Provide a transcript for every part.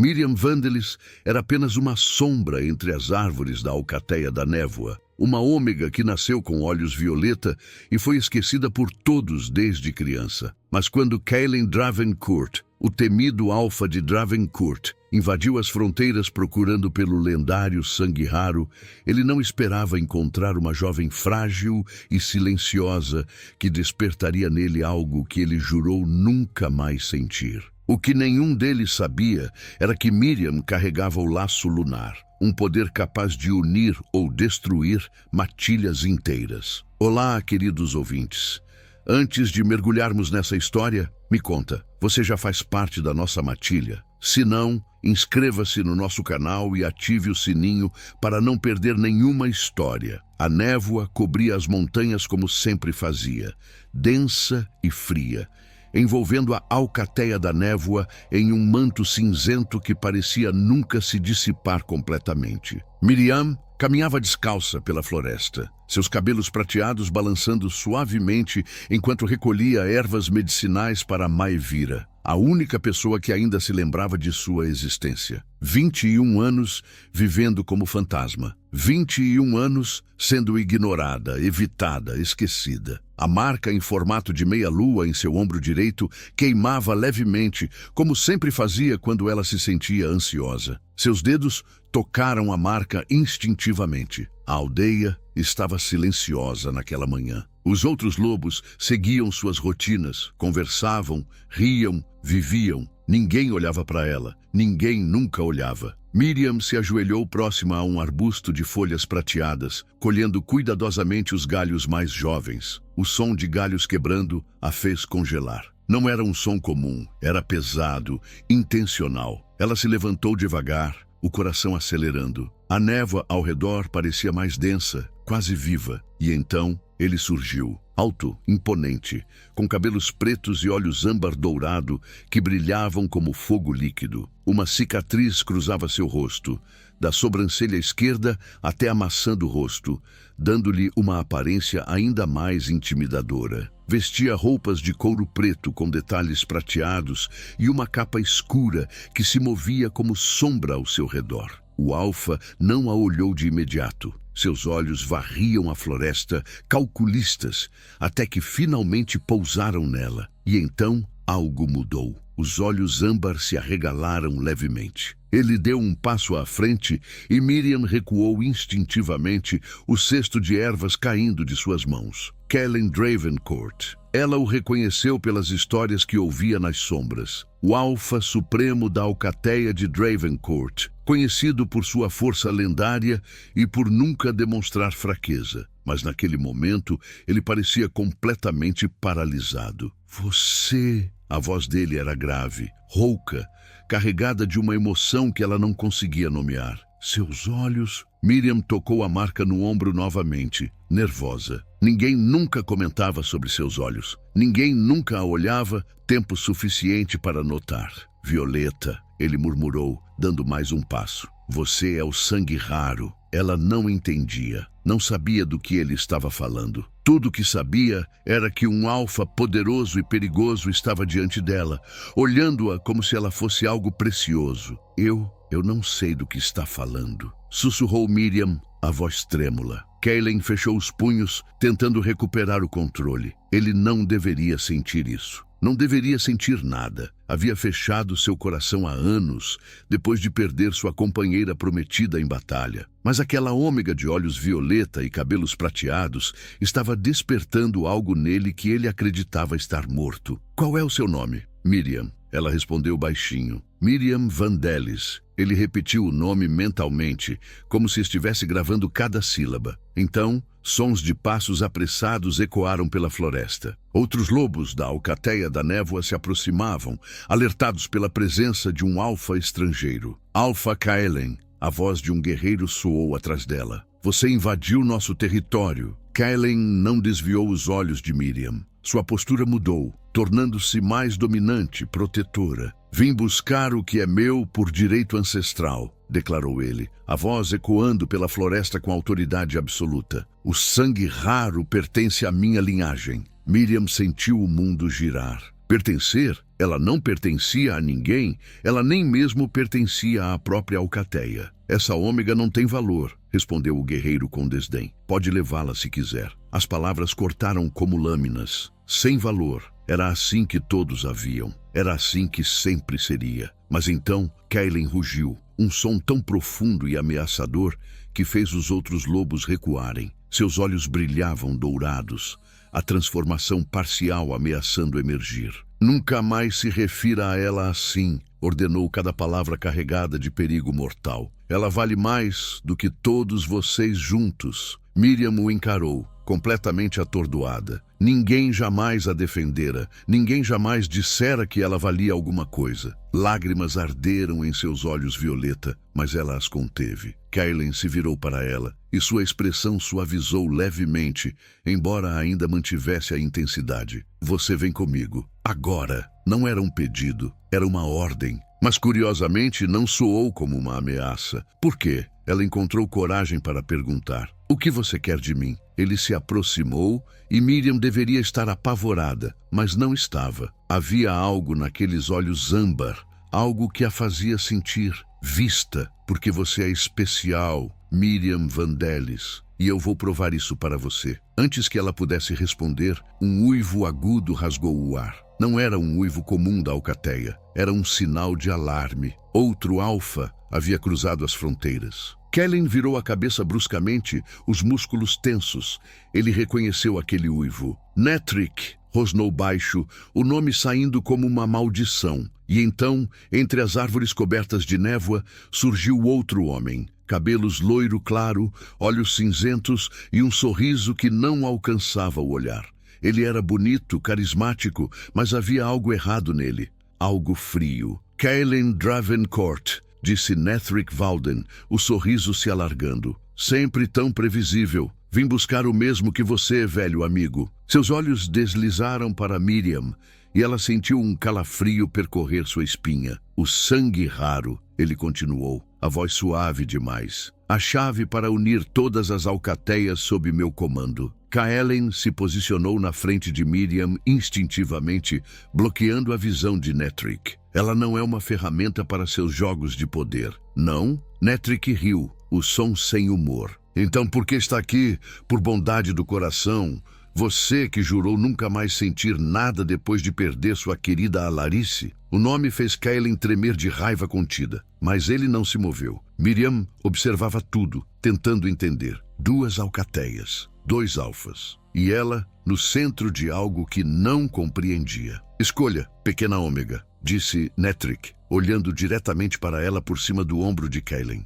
Miriam Vandelis era apenas uma sombra entre as árvores da alcateia da névoa, uma ômega que nasceu com olhos violeta e foi esquecida por todos desde criança. Mas quando Kaelin Dravencourt, o temido alfa de Dravencourt, invadiu as fronteiras procurando pelo lendário sangue raro, ele não esperava encontrar uma jovem frágil e silenciosa que despertaria nele algo que ele jurou nunca mais sentir. O que nenhum deles sabia era que Miriam carregava o laço lunar, um poder capaz de unir ou destruir matilhas inteiras. Olá, queridos ouvintes. Antes de mergulharmos nessa história, me conta, você já faz parte da nossa matilha? Se não, inscreva-se no nosso canal e ative o sininho para não perder nenhuma história. A névoa cobria as montanhas como sempre fazia, densa e fria, envolvendo a alcateia da névoa em um manto cinzento que parecia nunca se dissipar completamente. Miriam caminhava descalça pela floresta, seus cabelos prateados balançando suavemente enquanto recolhia ervas medicinais para Maevira, a única pessoa que ainda se lembrava de sua existência. 21 anos vivendo como fantasma. 21 anos sendo ignorada, evitada, esquecida. A marca em formato de meia-lua em seu ombro direito queimava levemente, como sempre fazia quando ela se sentia ansiosa. Seus dedos tocaram a marca instintivamente. A aldeia estava silenciosa naquela manhã. Os outros lobos seguiam suas rotinas, conversavam, riam, viviam. Ninguém olhava para ela, ninguém nunca olhava. Miriam se ajoelhou próxima a um arbusto de folhas prateadas, colhendo cuidadosamente os galhos mais jovens. O som de galhos quebrando a fez congelar. Não era um som comum, era pesado, intencional. Ela se levantou devagar, o coração acelerando. A névoa ao redor parecia mais densa, quase viva, e então ele surgiu, alto, imponente, com cabelos pretos e olhos âmbar dourado que brilhavam como fogo líquido. Uma cicatriz cruzava seu rosto, da sobrancelha esquerda até a maçã do rosto, dando-lhe uma aparência ainda mais intimidadora. Vestia roupas de couro preto com detalhes prateados e uma capa escura que se movia como sombra ao seu redor. O alfa não a olhou de imediato. Seus olhos varriam a floresta, calculistas, até que finalmente pousaram nela. E então algo mudou. Os olhos âmbar se arregalaram levemente. Ele deu um passo à frente e Miriam recuou instintivamente, o cesto de ervas caindo de suas mãos. Kaelin Dravencourt. Ela o reconheceu pelas histórias que ouvia nas sombras. O alfa supremo da alcateia de Dravencourt, conhecido por sua força lendária e por nunca demonstrar fraqueza. Mas naquele momento, ele parecia completamente paralisado. Você... A voz dele era grave, rouca, carregada de uma emoção que ela não conseguia nomear. Seus olhos... Miriam tocou a marca no ombro novamente, nervosa. Ninguém nunca comentava sobre seus olhos. Ninguém nunca a olhava tempo suficiente para notar. Violeta, ele murmurou, dando mais um passo. Você é o sangue raro. Ela não entendia, não sabia do que ele estava falando. Tudo o que sabia era que um alfa poderoso e perigoso estava diante dela, olhando-a como se ela fosse algo precioso. Eu não sei do que está falando, sussurrou Miriam, a voz trêmula. Kaelin fechou os punhos, tentando recuperar o controle. Ele não deveria sentir isso. Não deveria sentir nada. Havia fechado seu coração há anos, depois de perder sua companheira prometida em batalha. Mas aquela ômega de olhos violeta e cabelos prateados estava despertando algo nele que ele acreditava estar morto. Qual é o seu nome? Miriam. Ela respondeu baixinho. Miriam Vandelis. Ele repetiu o nome mentalmente, como se estivesse gravando cada sílaba. Então, sons de passos apressados ecoaram pela floresta. Outros lobos da alcateia da névoa se aproximavam, alertados pela presença de um alfa estrangeiro. Alfa Kaelin, a voz de um guerreiro soou atrás dela. Você invadiu nosso território. Kaelin não desviou os olhos de Miriam. Sua postura mudou, tornando-se mais dominante, protetora. Vim buscar o que é meu por direito ancestral, declarou ele, a voz ecoando pela floresta com autoridade absoluta. O sangue raro pertence à minha linhagem. Miriam sentiu o mundo girar. Pertencer? Ela não pertencia a ninguém, ela nem mesmo pertencia à própria Alcateia. Essa ômega não tem valor, respondeu o guerreiro com desdém. Pode levá-la se quiser. As palavras cortaram como lâminas. Sem valor. Era assim que todos a viam. Era assim que sempre seria. Mas então, Kaelen rugiu. Um som tão profundo e ameaçador que fez os outros lobos recuarem. Seus olhos brilhavam dourados, a transformação parcial ameaçando emergir. Nunca mais se refira a ela assim, ordenou cada palavra carregada de perigo mortal. Ela vale mais do que todos vocês juntos. Miriam o encarou, completamente atordoada. Ninguém jamais a defendera, ninguém jamais dissera que ela valia alguma coisa. Lágrimas arderam em seus olhos violeta, mas ela as conteve. Kaelen se virou para ela, e sua expressão suavizou levemente, embora ainda mantivesse a intensidade. Você vem comigo. Agora. Não era um pedido, era uma ordem. Mas curiosamente não soou como uma ameaça. Por quê? Ela encontrou coragem para perguntar. O que você quer de mim? Ele se aproximou e Miriam deveria estar apavorada, mas não estava. Havia algo naqueles olhos âmbar, algo que a fazia sentir vista, porque você é especial, Miriam Vandellis, e eu vou provar isso para você. Antes que ela pudesse responder, um uivo agudo rasgou o ar. Não era um uivo comum da Alcateia, era um sinal de alarme. Outro alfa havia cruzado as fronteiras. Kaelen virou a cabeça bruscamente, os músculos tensos. Ele reconheceu aquele uivo. Netric, rosnou baixo, o nome saindo como uma maldição. E então, entre as árvores cobertas de névoa, surgiu outro homem. Cabelos loiro claro, olhos cinzentos e um sorriso que não alcançava o olhar. Ele era bonito, carismático, mas havia algo errado nele. Algo frio. Kaelen Dravencourt, disse Nethric Valden, o sorriso se alargando. Sempre tão previsível. Vim buscar o mesmo que você, velho amigo. Seus olhos deslizaram para Miriam, e ela sentiu um calafrio percorrer sua espinha. O sangue raro, ele continuou, a voz suave demais. A chave para unir todas as alcateias sob meu comando. Kaelen se posicionou na frente de Miriam instintivamente, bloqueando a visão de Netric. Ela não é uma ferramenta para seus jogos de poder. Não? Netric riu, o som sem humor. Então por que está aqui? Por bondade do coração. Você que jurou nunca mais sentir nada depois de perder sua querida Alarice? O nome fez Kaelen tremer de raiva contida, mas ele não se moveu. Miriam observava tudo, tentando entender. 2 alcateias, 2 alfas. E ela, no centro de algo que não compreendia. Escolha, pequena ômega, disse Netric, olhando diretamente para ela por cima do ombro de Kaelen.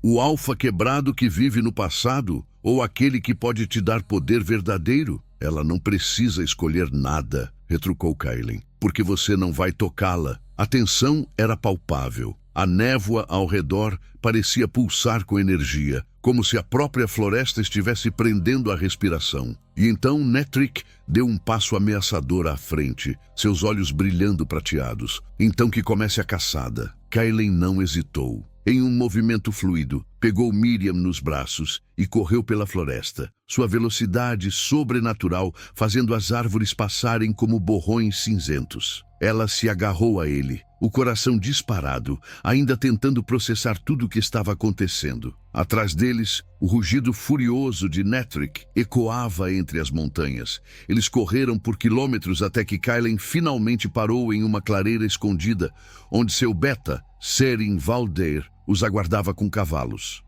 O alfa quebrado que vive no passado, ou aquele que pode te dar poder verdadeiro? Ela não precisa escolher nada, retrucou Kaelen, porque você não vai tocá-la. A tensão era palpável. A névoa ao redor parecia pulsar com energia, como se a própria floresta estivesse prendendo a respiração. E então Netric deu um passo ameaçador à frente, seus olhos brilhando prateados. Então que comece a caçada. Kaelen não hesitou. Em um movimento fluido, pegou Miriam nos braços e correu pela floresta. Sua velocidade sobrenatural fazendo as árvores passarem como borrões cinzentos. Ela se agarrou a ele, o coração disparado, ainda tentando processar tudo o que estava acontecendo. Atrás deles, o rugido furioso de Netric ecoava entre as montanhas. Eles correram por quilômetros até que Kaelen finalmente parou em uma clareira escondida, onde seu beta, Serin Valdeir, os aguardava com cavalos.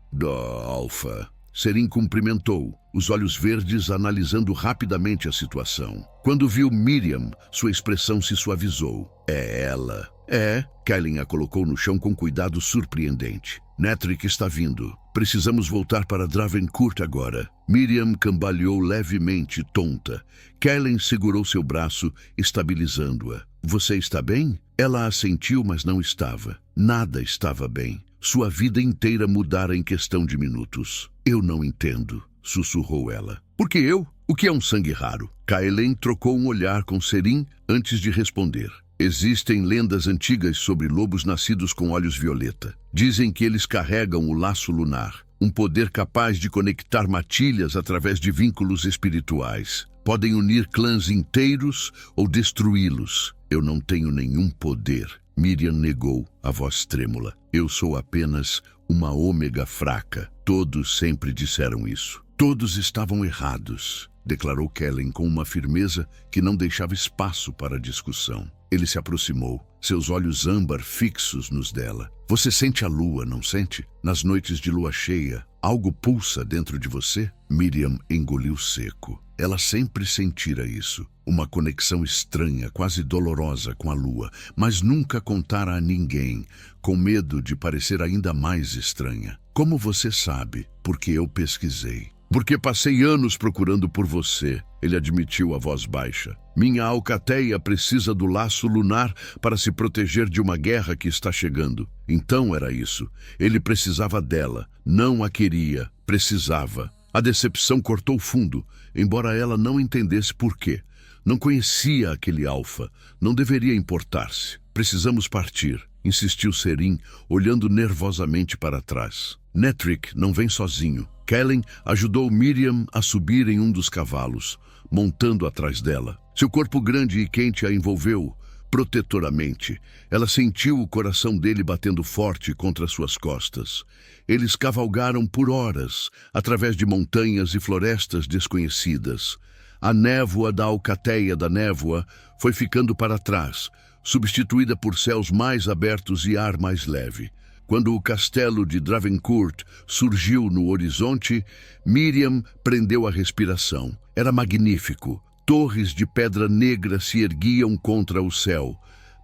Alfa. Serin cumprimentou, os olhos verdes analisando rapidamente a situação. Quando viu Miriam, sua expressão se suavizou. É ela. É, Kaelen a colocou no chão com cuidado surpreendente. Netric está vindo. Precisamos voltar para Dravencourt agora. Miriam cambaleou levemente, tonta. Kaelen segurou seu braço, estabilizando-a. Você está bem? Ela assentiu, mas não estava. Nada estava bem. Sua vida inteira mudara em questão de minutos. Eu não entendo, sussurrou ela. Por que eu? O que é um sangue raro? Kaelen trocou um olhar com Serin antes de responder. Existem lendas antigas sobre lobos nascidos com olhos violeta. Dizem que eles carregam o laço lunar, um poder capaz de conectar matilhas através de vínculos espirituais. Podem unir clãs inteiros ou destruí-los. Eu não tenho nenhum poder. Miriam negou, a voz trêmula. Eu sou apenas uma ômega fraca. Todos sempre disseram isso. Todos estavam errados, declarou Kellen com uma firmeza que não deixava espaço para discussão. Ele se aproximou, seus olhos âmbar fixos nos dela. Você sente a lua, não sente? Nas noites de lua cheia, algo pulsa dentro de você? Miriam engoliu seco. Ela sempre sentira isso. Uma conexão estranha, quase dolorosa com a lua, mas nunca contara a ninguém, com medo de parecer ainda mais estranha. Como você sabe? Porque eu pesquisei. Porque passei anos procurando por você, ele admitiu a voz baixa. Minha alcateia precisa do laço lunar para se proteger de uma guerra que está chegando. Então era isso. Ele precisava dela. Não a queria. Precisava. A decepção cortou fundo, embora ela não entendesse por quê. Não conhecia aquele alfa. Não deveria importar-se. Precisamos partir, insistiu Serim, olhando nervosamente para trás. Netrick não vem sozinho. Kellen ajudou Miriam a subir em um dos cavalos, montando atrás dela. Seu corpo grande e quente a envolveu protetoramente. Ela sentiu o coração dele batendo forte contra suas costas. Eles cavalgaram por horas, através de montanhas e florestas desconhecidas. A névoa da Alcateia da Névoa foi ficando para trás, substituída por céus mais abertos e ar mais leve. Quando o castelo de Dravencourt surgiu no horizonte, Miriam prendeu a respiração. Era magnífico. Torres de pedra negra se erguiam contra o céu.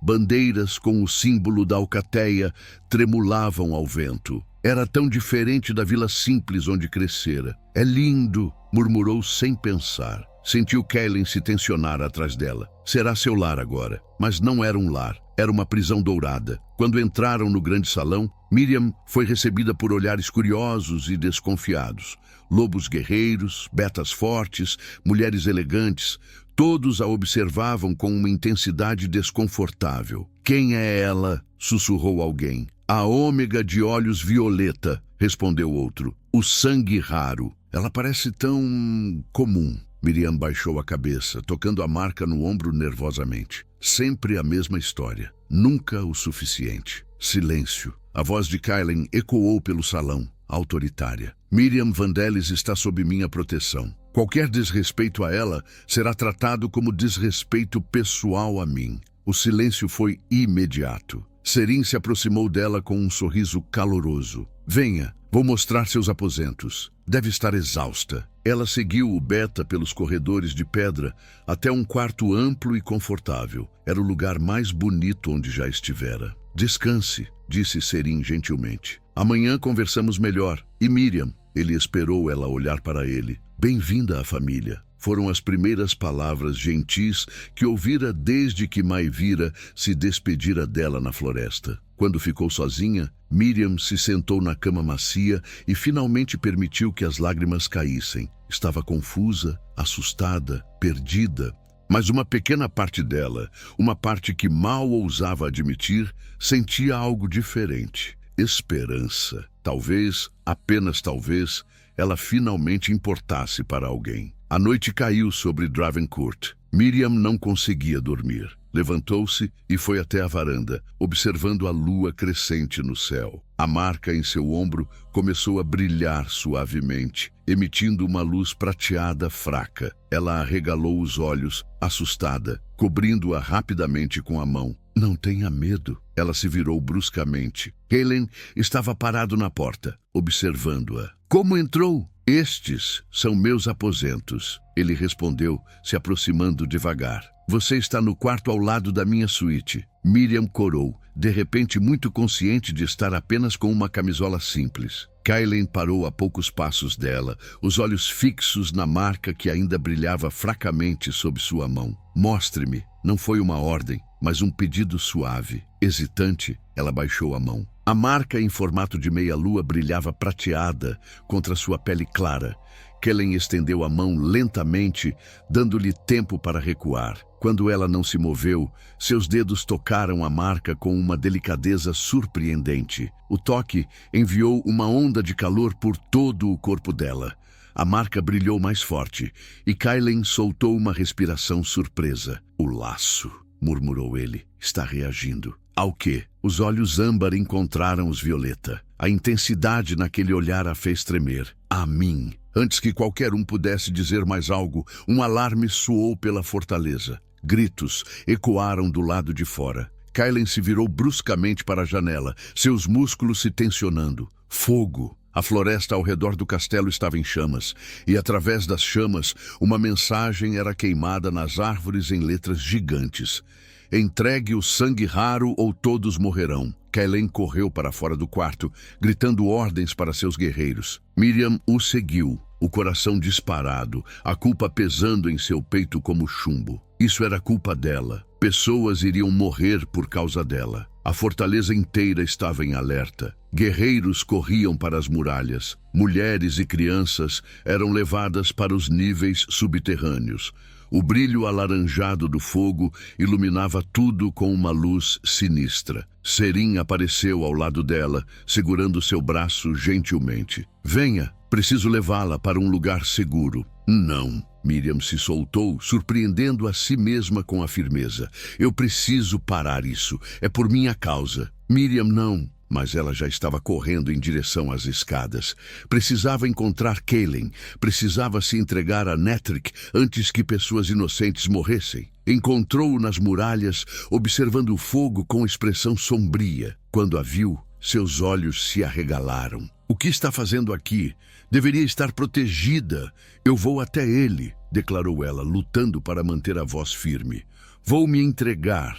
Bandeiras com o símbolo da Alcateia tremulavam ao vento. Era tão diferente da vila simples onde crescera. É lindo, murmurou sem pensar. Sentiu Kellen se tensionar atrás dela. Será seu lar agora. Mas não era um lar. Era uma prisão dourada. Quando entraram no grande salão, Miriam foi recebida por olhares curiosos e desconfiados. Lobos guerreiros, betas fortes, mulheres elegantes, todos a observavam com uma intensidade desconfortável. Quem é ela? Sussurrou alguém. A ômega de olhos violeta, respondeu outro. O sangue raro. Ela parece tão comum. Miriam baixou a cabeça, tocando a marca no ombro nervosamente. Sempre a mesma história. Nunca o suficiente. Silêncio. A voz de Kellen ecoou pelo salão, autoritária. Miriam Vandellis está sob minha proteção. Qualquer desrespeito a ela será tratado como desrespeito pessoal a mim. O silêncio foi imediato. Serim se aproximou dela com um sorriso caloroso. Venha, vou mostrar seus aposentos. Deve estar exausta. Ela seguiu o Beta pelos corredores de pedra até um quarto amplo e confortável. Era o lugar mais bonito onde já estivera. Descanse, disse Serim gentilmente. Amanhã conversamos melhor. E Miriam? Ele esperou ela olhar para ele. Bem-vinda à família. Foram as primeiras palavras gentis que ouvira desde que Maivira se despedira dela na floresta. Quando ficou sozinha, Miriam se sentou na cama macia e finalmente permitiu que as lágrimas caíssem. Estava confusa, assustada, perdida. Mas uma pequena parte dela, uma parte que mal ousava admitir, sentia algo diferente. Esperança. Talvez, apenas talvez, ela finalmente importasse para alguém. A noite caiu sobre Dravencourt. Miriam não conseguia dormir. Levantou-se e foi até a varanda, observando a lua crescente no céu. A marca em seu ombro começou a brilhar suavemente, emitindo uma luz prateada fraca. Ela arregalou os olhos, assustada, cobrindo-a rapidamente com a mão. Não tenha medo. Ela se virou bruscamente. Kellen estava parado na porta, observando-a. Como entrou? Estes são meus aposentos, ele respondeu, se aproximando devagar. Você está no quarto ao lado da minha suíte. Miriam corou, de repente muito consciente de estar apenas com uma camisola simples. Kellen parou a poucos passos dela, os olhos fixos na marca que ainda brilhava fracamente sob sua mão. Mostre-me. Não foi uma ordem, mas um pedido suave. Hesitante, ela baixou a mão. A marca em formato de meia-lua brilhava prateada contra sua pele clara. Kellen estendeu a mão lentamente, dando-lhe tempo para recuar. Quando ela não se moveu, seus dedos tocaram a marca com uma delicadeza surpreendente. O toque enviou uma onda de calor por todo o corpo dela. A marca brilhou mais forte, e Kellen soltou uma respiração surpresa. O laço. murmurou ele. Está reagindo. Ao quê? Os olhos âmbar encontraram os violeta. A intensidade naquele olhar a fez tremer. A mim. Antes que qualquer um pudesse dizer mais algo, um alarme soou pela fortaleza. Gritos ecoaram do lado de fora. Kailen se virou bruscamente para a janela, seus músculos se tensionando. Fogo! A floresta ao redor do castelo estava em chamas, e através das chamas, uma mensagem era queimada nas árvores em letras gigantes. Entregue o sangue raro ou todos morrerão. Kailen correu para fora do quarto, gritando ordens para seus guerreiros. Miriam o seguiu, o coração disparado, a culpa pesando em seu peito como chumbo. Isso era culpa dela. Pessoas iriam morrer por causa dela. A fortaleza inteira estava em alerta. Guerreiros corriam para as muralhas. Mulheres e crianças eram levadas para os níveis subterrâneos. O brilho alaranjado do fogo iluminava tudo com uma luz sinistra. Serim apareceu ao lado dela, segurando seu braço gentilmente. Venha, preciso levá-la para um lugar seguro. Não. Miriam se soltou, surpreendendo a si mesma com a firmeza. Eu preciso parar isso. É por minha causa. Miriam, não. Mas ela já estava correndo em direção às escadas. Precisava encontrar Kailen. Precisava se entregar a Netric antes que pessoas inocentes morressem. Encontrou-o nas muralhas, observando o fogo com expressão sombria. Quando a viu, seus olhos se arregalaram. O que está fazendo aqui? Deveria estar protegida. Eu vou até ele, declarou ela, lutando para manter a voz firme. Vou me entregar.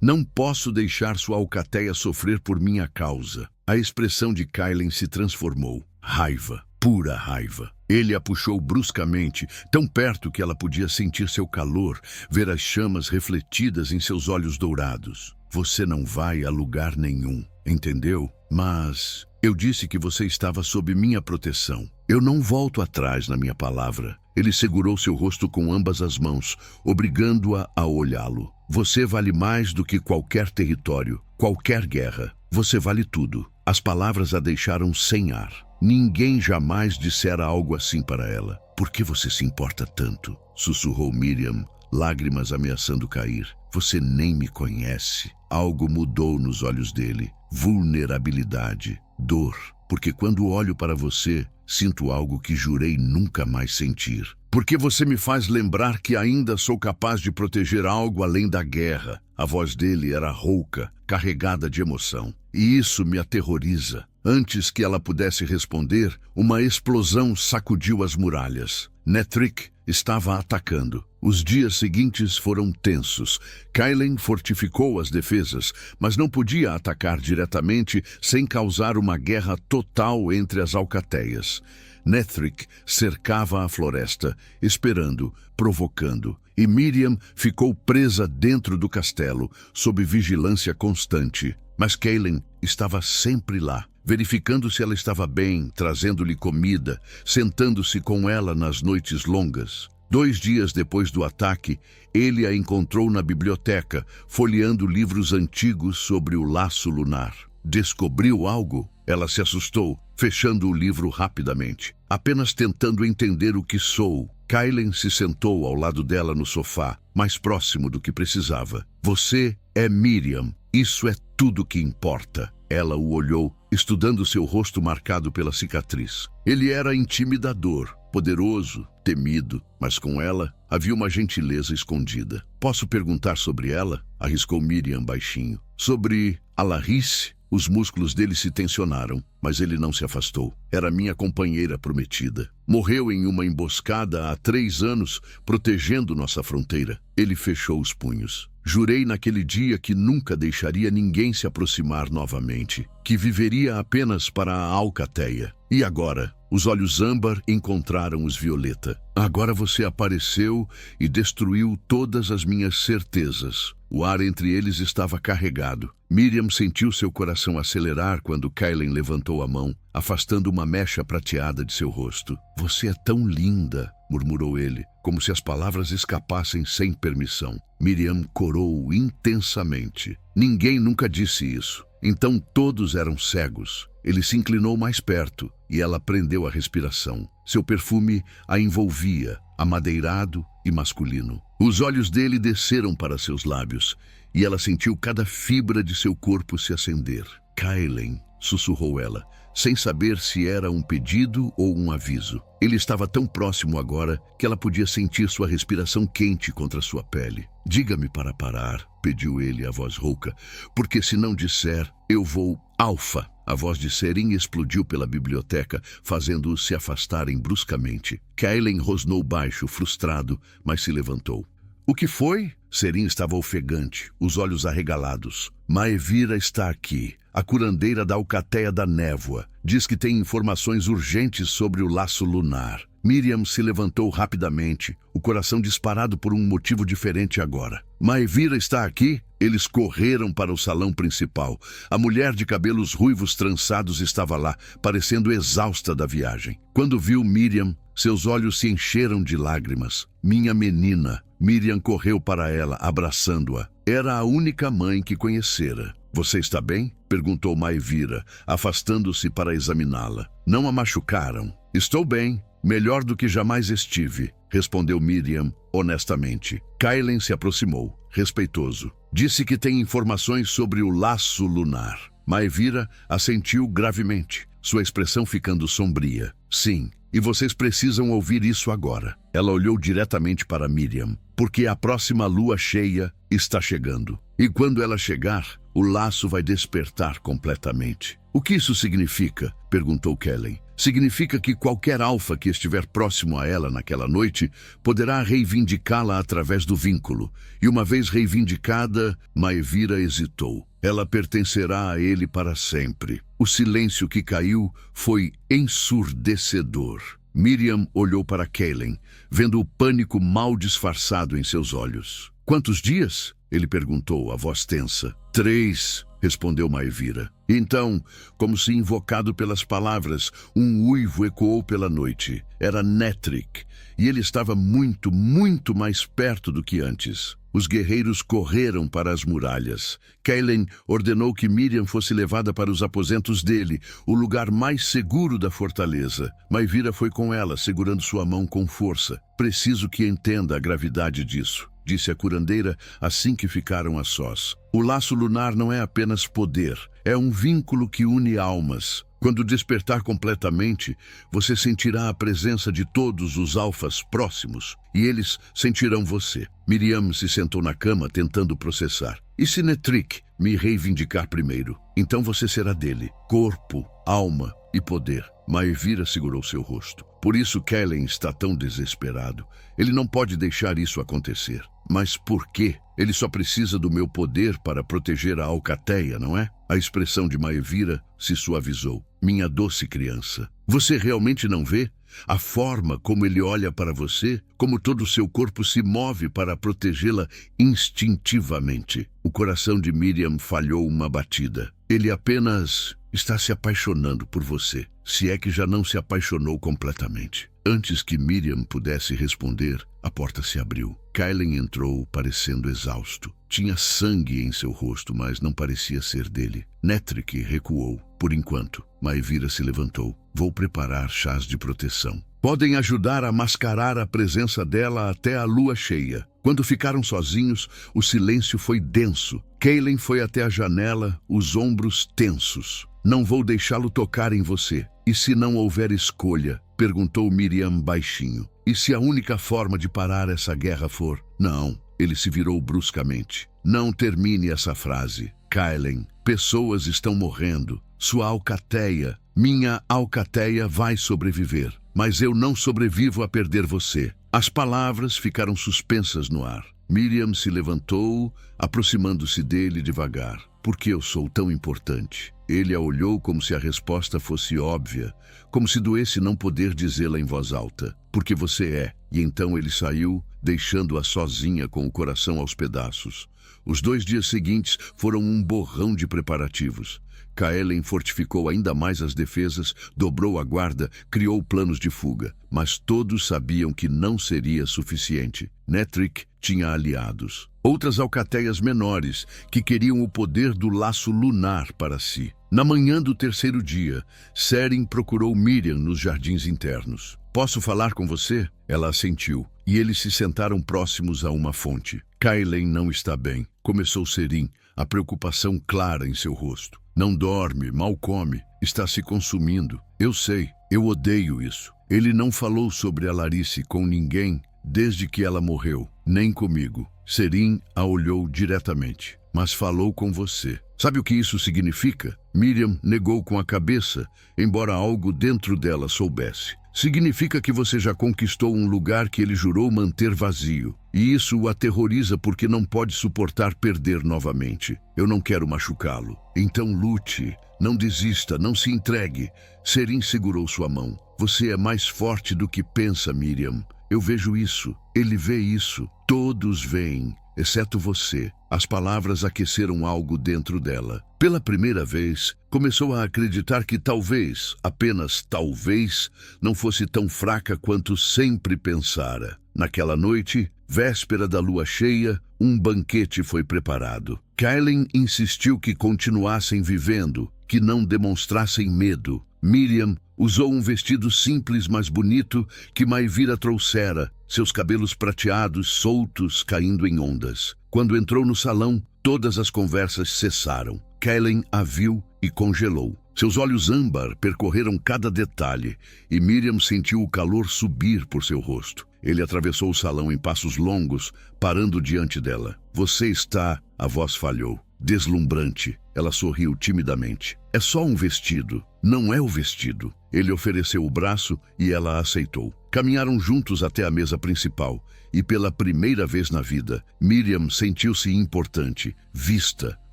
Não posso deixar sua alcateia sofrer por minha causa. A expressão de Kailen se transformou. Raiva, pura raiva. Ele a puxou bruscamente, tão perto que ela podia sentir seu calor, ver as chamas refletidas em seus olhos dourados. Você não vai a lugar nenhum, entendeu? Mas eu disse que você estava sob minha proteção. Eu não volto atrás na minha palavra. Ele segurou seu rosto com ambas as mãos, obrigando-a a olhá-lo. Você vale mais do que qualquer território, qualquer guerra. Você vale tudo. As palavras a deixaram sem ar. Ninguém jamais dissera algo assim para ela. Por que você se importa tanto? Sussurrou Miriam, lágrimas ameaçando cair. Você nem me conhece. Algo mudou nos olhos dele. Vulnerabilidade, dor. Porque quando olho para você, sinto algo que jurei nunca mais sentir. Porque você me faz lembrar que ainda sou capaz de proteger algo além da guerra. A voz dele era rouca, carregada de emoção. E isso me aterroriza. Antes que ela pudesse responder, uma explosão sacudiu as muralhas. Netric estava atacando. Os dias seguintes foram tensos. Kailen fortificou as defesas, mas não podia atacar diretamente sem causar uma guerra total entre as alcateias. Netric cercava a floresta, esperando, provocando, e Miriam ficou presa dentro do castelo, sob vigilância constante. Mas Kailen estava sempre lá, verificando se ela estava bem, trazendo-lhe comida, sentando-se com ela nas noites longas. 2 dias depois do ataque, ele a encontrou na biblioteca, folheando livros antigos sobre o laço lunar. Descobriu algo? Ela se assustou, fechando o livro rapidamente. Apenas tentando entender o que sou, Kailen se sentou ao lado dela no sofá, mais próximo do que precisava. Você é Miriam. Isso é tudo que importa. Ela o olhou, estudando seu rosto marcado pela cicatriz. Ele era intimidador, poderoso, temido, mas com ela havia uma gentileza escondida. Posso perguntar sobre ela? Arriscou Miriam baixinho. Sobre Alarice? Os músculos dele se tensionaram, mas ele não se afastou. Era minha companheira prometida. Morreu em uma emboscada há 3 anos, protegendo nossa fronteira. Ele fechou os punhos. Jurei naquele dia que nunca deixaria ninguém se aproximar novamente, que viveria apenas para a alcateia. E agora, os olhos âmbar encontraram os violeta. Agora você apareceu e destruiu todas as minhas certezas. O ar entre eles estava carregado. Miriam sentiu seu coração acelerar quando Kailen levantou a mão, afastando uma mecha prateada de seu rosto. Você é tão linda, murmurou ele, como se as palavras escapassem sem permissão. Miriam corou intensamente. Ninguém nunca disse isso. Então todos eram cegos. Ele se inclinou mais perto e ela prendeu a respiração. Seu perfume a envolvia, amadeirado e masculino. Os olhos dele desceram para seus lábios, e ela sentiu cada fibra de seu corpo se acender. Kaylen, sussurrou ela, sem saber se era um pedido ou um aviso. Ele estava tão próximo agora que ela podia sentir sua respiração quente contra sua pele. Diga-me para parar, pediu ele, a voz rouca, porque se não disser, eu vou... Alfa! A voz de Serin explodiu pela biblioteca, fazendo-os se afastarem bruscamente. Kaylen rosnou baixo, frustrado, mas se levantou. O que foi? Serin estava ofegante, os olhos arregalados. Maevira está aqui, a curandeira da Alcateia da Névoa. Diz que tem informações urgentes sobre o laço lunar. Miriam se levantou rapidamente, o coração disparado por um motivo diferente agora. Maevira está aqui? Eles correram para o salão principal. A mulher de cabelos ruivos trançados estava lá, parecendo exausta da viagem. Quando viu Miriam, seus olhos se encheram de lágrimas. Minha menina. Miriam correu para ela, abraçando-a. Era a única mãe que conhecera. Você está bem? Perguntou Maevira, afastando-se para examiná-la. Não a machucaram? Estou bem. Melhor do que jamais estive, respondeu Miriam honestamente. Kaylen se aproximou, respeitoso. Disse que tem informações sobre o laço lunar. Maevira assentiu gravemente, sua expressão ficando sombria. Sim, e vocês precisam ouvir isso agora. Ela olhou diretamente para Miriam, porque a próxima lua cheia está chegando. E quando ela chegar, o laço vai despertar completamente. O que isso significa? Perguntou Kaylen. Significa que qualquer alfa que estiver próximo a ela naquela noite poderá reivindicá-la através do vínculo. E uma vez reivindicada, Maevira hesitou. Ela pertencerá a ele para sempre. O silêncio que caiu foi ensurdecedor. Miriam olhou para Kaylen, vendo o pânico mal disfarçado em seus olhos. Quantos dias? Ele perguntou, a voz tensa. 3, respondeu Maevira. Então, como se invocado pelas palavras, um uivo ecoou pela noite. Era Netric, e ele estava muito, muito mais perto do que antes. Os guerreiros correram para as muralhas. Kaylen ordenou que Miriam fosse levada para os aposentos dele, o lugar mais seguro da fortaleza. Maevira foi com ela, segurando sua mão com força. Preciso que entenda a gravidade disso, disse a curandeira assim que ficaram a sós. O laço lunar não é apenas poder, é um vínculo que une almas. Quando despertar completamente, você sentirá a presença de todos os alfas próximos, e eles sentirão você. Miriam se sentou na cama tentando processar. E se Netric me reivindicar primeiro? Então você será dele. Corpo, alma e poder. Maevira segurou seu rosto. Por isso Kaylen está tão desesperado. Ele não pode deixar isso acontecer. Mas por quê? Ele só precisa do meu poder para proteger a Alcateia, não é? A expressão de Maevira se suavizou. Minha doce criança, você realmente não vê? A forma como ele olha para você, como todo o seu corpo se move para protegê-la instintivamente. O coração de Miriam falhou uma batida. Ele apenas está se apaixonando por você, se é que já não se apaixonou completamente. Antes que Miriam pudesse responder, a porta se abriu. Kaylen entrou, parecendo exausto. Tinha sangue em seu rosto, mas não parecia ser dele. Netric recuou. Por enquanto, Maevira se levantou. Vou preparar chás de proteção. Podem ajudar a mascarar a presença dela até a lua cheia. Quando ficaram sozinhos, o silêncio foi denso. Kaylen foi até a janela, os ombros tensos. Não vou deixá-lo tocar em você. E se não houver escolha? Perguntou Miriam baixinho. E se a única forma de parar essa guerra for? Não. Ele se virou bruscamente. Não termine essa frase. Kaylen, pessoas estão morrendo. Sua Alcateia, minha Alcateia vai sobreviver. Mas eu não sobrevivo a perder você. As palavras ficaram suspensas no ar. Miriam se levantou, aproximando-se dele devagar. Por que eu sou tão importante? Ele a olhou como se a resposta fosse óbvia, como se doesse não poder dizê-la em voz alta. Porque você é. E então ele saiu, deixando-a sozinha com o coração aos pedaços. Os 2 dias seguintes foram um borrão de preparativos. Kaelen fortificou ainda mais as defesas, dobrou a guarda, criou planos de fuga. Mas todos sabiam que não seria suficiente. Netrik tinha aliados. Outras alcateias menores, que queriam o poder do laço lunar para si. Na manhã do terceiro dia, Seren procurou Miriam nos jardins internos. "Posso falar com você?" Ela assentiu, e eles se sentaram próximos a uma fonte. "Kaelen não está bem", começou Seren, a preocupação clara em seu rosto. "Não dorme, mal come, está se consumindo. Eu sei, eu odeio isso. Ele não falou sobre a Larice com ninguém desde que ela morreu, nem comigo." Seren a olhou diretamente. "Mas falou com você. Sabe o que isso significa?" Miriam negou com a cabeça, embora algo dentro dela soubesse. "Significa que você já conquistou um lugar que ele jurou manter vazio. E isso o aterroriza porque não pode suportar perder novamente. Eu não quero machucá-lo. Então lute, não desista, não se entregue." Seren segurou sua mão. "Você é mais forte do que pensa, Miriam. Eu vejo isso, ele vê isso, todos veem, exceto você." As palavras aqueceram algo dentro dela. Pela primeira vez, começou a acreditar que talvez, apenas talvez, não fosse tão fraca quanto sempre pensara. Naquela noite, véspera da lua cheia, um banquete foi preparado. Kaelen insistiu que continuassem vivendo, que não demonstrassem medo. Miriam usou um vestido simples, mas bonito, que Maivira trouxera, seus cabelos prateados soltos caindo em ondas. Quando entrou no salão, todas as conversas cessaram. Kaelen a viu e congelou. Seus olhos âmbar percorreram cada detalhe, e Miriam sentiu o calor subir por seu rosto. Ele atravessou o salão em passos longos, parando diante dela. "Você está..." A voz falhou. "Deslumbrante." Ela sorriu timidamente. "É só um vestido." "Não é o vestido." Ele ofereceu o braço e ela aceitou. Caminharam juntos até a mesa principal, e pela primeira vez na vida, Miriam sentiu-se importante, vista,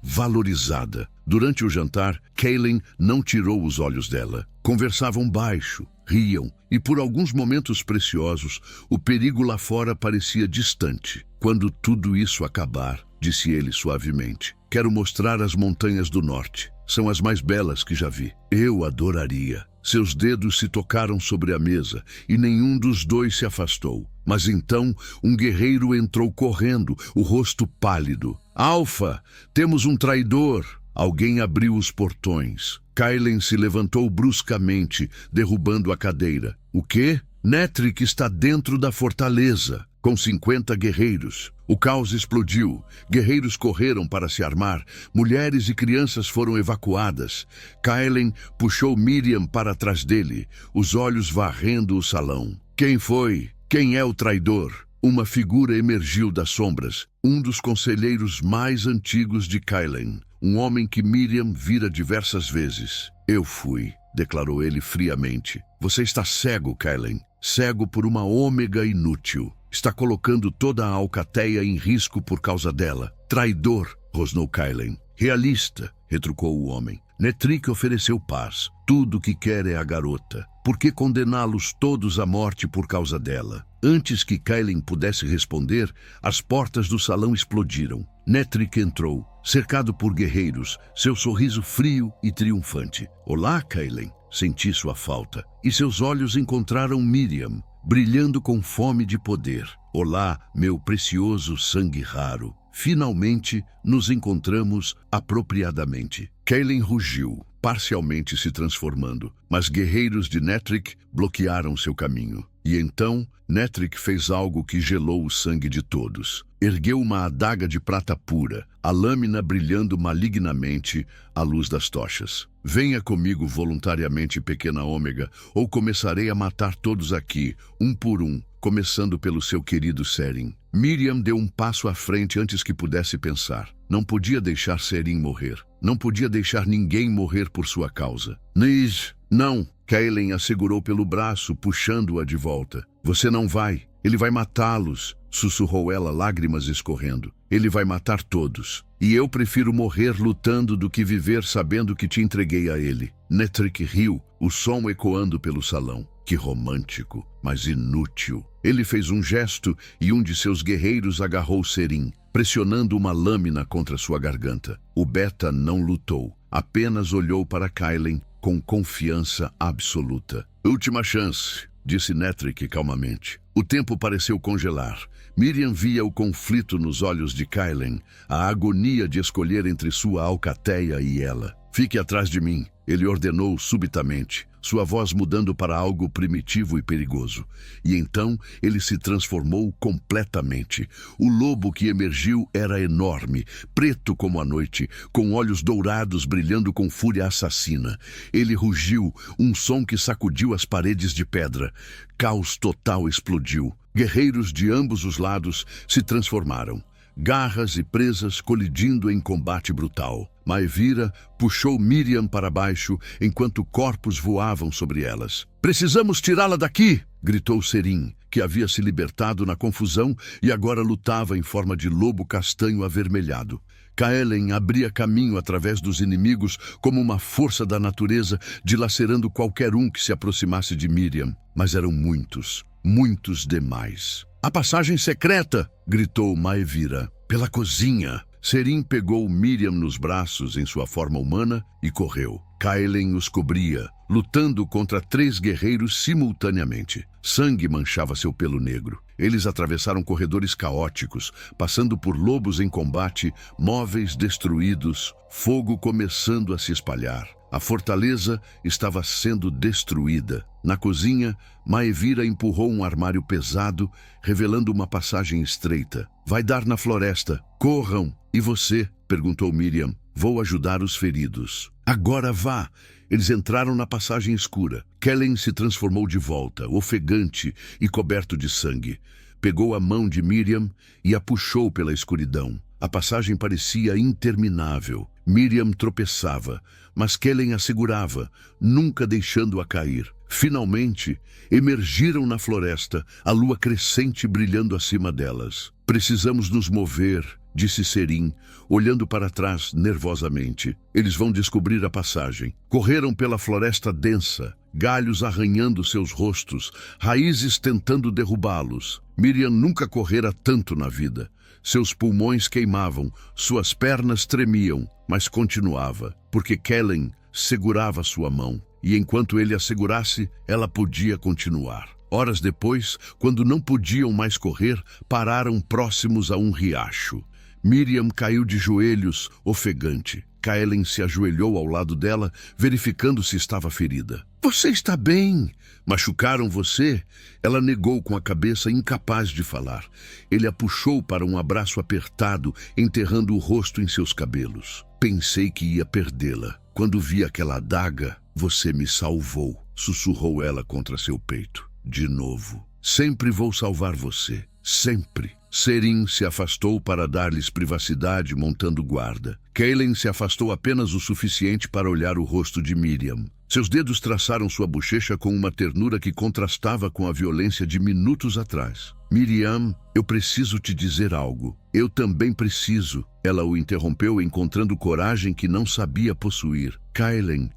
valorizada. Durante o jantar, Kaelen não tirou os olhos dela. Conversavam baixo, riam, e por alguns momentos preciosos, o perigo lá fora parecia distante. "Quando tudo isso acabar", disse ele suavemente, "quero mostrar as montanhas do norte. São as mais belas que já vi. Eu adoraria." Seus dedos se tocaram sobre a mesa, e nenhum dos dois se afastou. Mas então, um guerreiro entrou correndo, o rosto pálido. "Alfa, temos um traidor." Alguém abriu os portões. Kaelen se levantou bruscamente, derrubando a cadeira. "O quê?" "Netrik está dentro da fortaleza, com 50 guerreiros." O caos explodiu. Guerreiros correram para se armar. Mulheres e crianças foram evacuadas. Kaelen puxou Miriam para trás dele, os olhos varrendo o salão. "Quem foi? Quem é o traidor?" Uma figura emergiu das sombras, um dos conselheiros mais antigos de Kaelen, um homem que Miriam vira diversas vezes. "Eu fui", declarou ele friamente. "Você está cego, Kaelen. Cego por uma ômega inútil. Está colocando toda a alcateia em risco por causa dela." "Traidor", rosnou Kaelen. "Realista", retrucou o homem. "Netrik ofereceu paz. Tudo o que quer é a garota. Por que condená-los todos à morte por causa dela?" Antes que Kaelen pudesse responder, as portas do salão explodiram. Netrik entrou, cercado por guerreiros, seu sorriso frio e triunfante. "Olá, Kaelen." Senti sua falta. E seus olhos encontraram Miriam, brilhando com fome de poder. "Olá, meu precioso sangue raro. Finalmente nos encontramos apropriadamente." Kaelen rugiu, parcialmente se transformando, mas guerreiros de Netrik bloquearam seu caminho. E então, Netrik fez algo que gelou o sangue de todos. Ergueu uma adaga de prata pura, a lâmina brilhando malignamente à luz das tochas. "Venha comigo voluntariamente, pequena Ômega, ou começarei a matar todos aqui, um por um, começando pelo seu querido Seren." Miriam deu um passo à frente antes que pudesse pensar. Não podia deixar Seren morrer. Não podia deixar ninguém morrer por sua causa. "Nis, não!" Kaelen a segurou pelo braço, puxando-a de volta. "Você não vai. Ele vai matá-los", sussurrou ela, lágrimas escorrendo. "Ele vai matar todos. E eu prefiro morrer lutando do que viver sabendo que te entreguei a ele." Netrik riu, o som ecoando pelo salão. Que romântico, mas inútil. Ele fez um gesto e um de seus guerreiros agarrou Seren, pressionando uma lâmina contra sua garganta. O Beta não lutou, apenas olhou para Kailen com confiança absoluta. Última chance, disse Netric calmamente. O tempo pareceu congelar. Miriam via o conflito nos olhos de Kailen, a agonia de escolher entre sua alcateia e ela. Fique atrás de mim, ele ordenou subitamente, sua voz mudando para algo primitivo e perigoso. E então ele se transformou completamente. O lobo que emergiu era enorme, preto como a noite, com olhos dourados brilhando com fúria assassina. Ele rugiu, um som que sacudiu as paredes de pedra. Caos total explodiu. Guerreiros de ambos os lados se transformaram. Garras e presas colidindo em combate brutal. Maevira puxou Miriam para baixo enquanto corpos voavam sobre elas. "Precisamos tirá-la daqui!" gritou Serim, que havia se libertado na confusão e agora lutava em forma de lobo castanho avermelhado. Kaelen abria caminho através dos inimigos como uma força da natureza, dilacerando qualquer um que se aproximasse de Miriam. Mas eram muitos, muitos demais. "A passagem secreta!" gritou Maevira. "Pela cozinha!" Serim pegou Miriam nos braços em sua forma humana e correu. Kaelen os cobria, lutando contra 3 guerreiros simultaneamente. Sangue manchava seu pelo negro. Eles atravessaram corredores caóticos, passando por lobos em combate, móveis destruídos, fogo começando a se espalhar. A fortaleza estava sendo destruída. Na cozinha, Maevira empurrou um armário pesado, revelando uma passagem estreita. "Vai dar na floresta. Corram!" "E você?" perguntou Miriam. "Vou ajudar os feridos." "Agora vá!" Eles entraram na passagem escura. Kellen se transformou de volta, ofegante e coberto de sangue. Pegou a mão de Miriam e a puxou pela escuridão. A passagem parecia interminável. Miriam tropeçava, mas Kellen a segurava, nunca deixando-a cair. Finalmente, emergiram na floresta, a lua crescente brilhando acima delas. "Precisamos nos mover", disse Serim, olhando para trás nervosamente. "Eles vão descobrir a passagem." Correram pela floresta densa, galhos arranhando seus rostos, raízes tentando derrubá-los. Miriam nunca correra tanto na vida. Seus pulmões queimavam, suas pernas tremiam, mas continuava, porque Kellen segurava sua mão. E enquanto ele a segurasse, ela podia continuar. Horas depois, quando não podiam mais correr, pararam próximos a um riacho. Miriam caiu de joelhos, ofegante. Kaelen se ajoelhou ao lado dela, verificando se estava ferida. "Você está bem? Machucaram você?" Ela negou com a cabeça, incapaz de falar. Ele a puxou para um abraço apertado, enterrando o rosto em seus cabelos. "Pensei que ia perdê-la. Quando vi aquela adaga, você me salvou", sussurrou ela contra seu peito. "De novo. Sempre vou salvar você. Sempre." Serim se afastou para dar-lhes privacidade, montando guarda. Kalen se afastou apenas o suficiente para olhar o rosto de Miriam. Seus dedos traçaram sua bochecha com uma ternura que contrastava com a violência de minutos atrás. "Miriam, eu preciso te dizer algo." "Eu também preciso." Ela o interrompeu, encontrando coragem que não sabia possuir. "Kalen,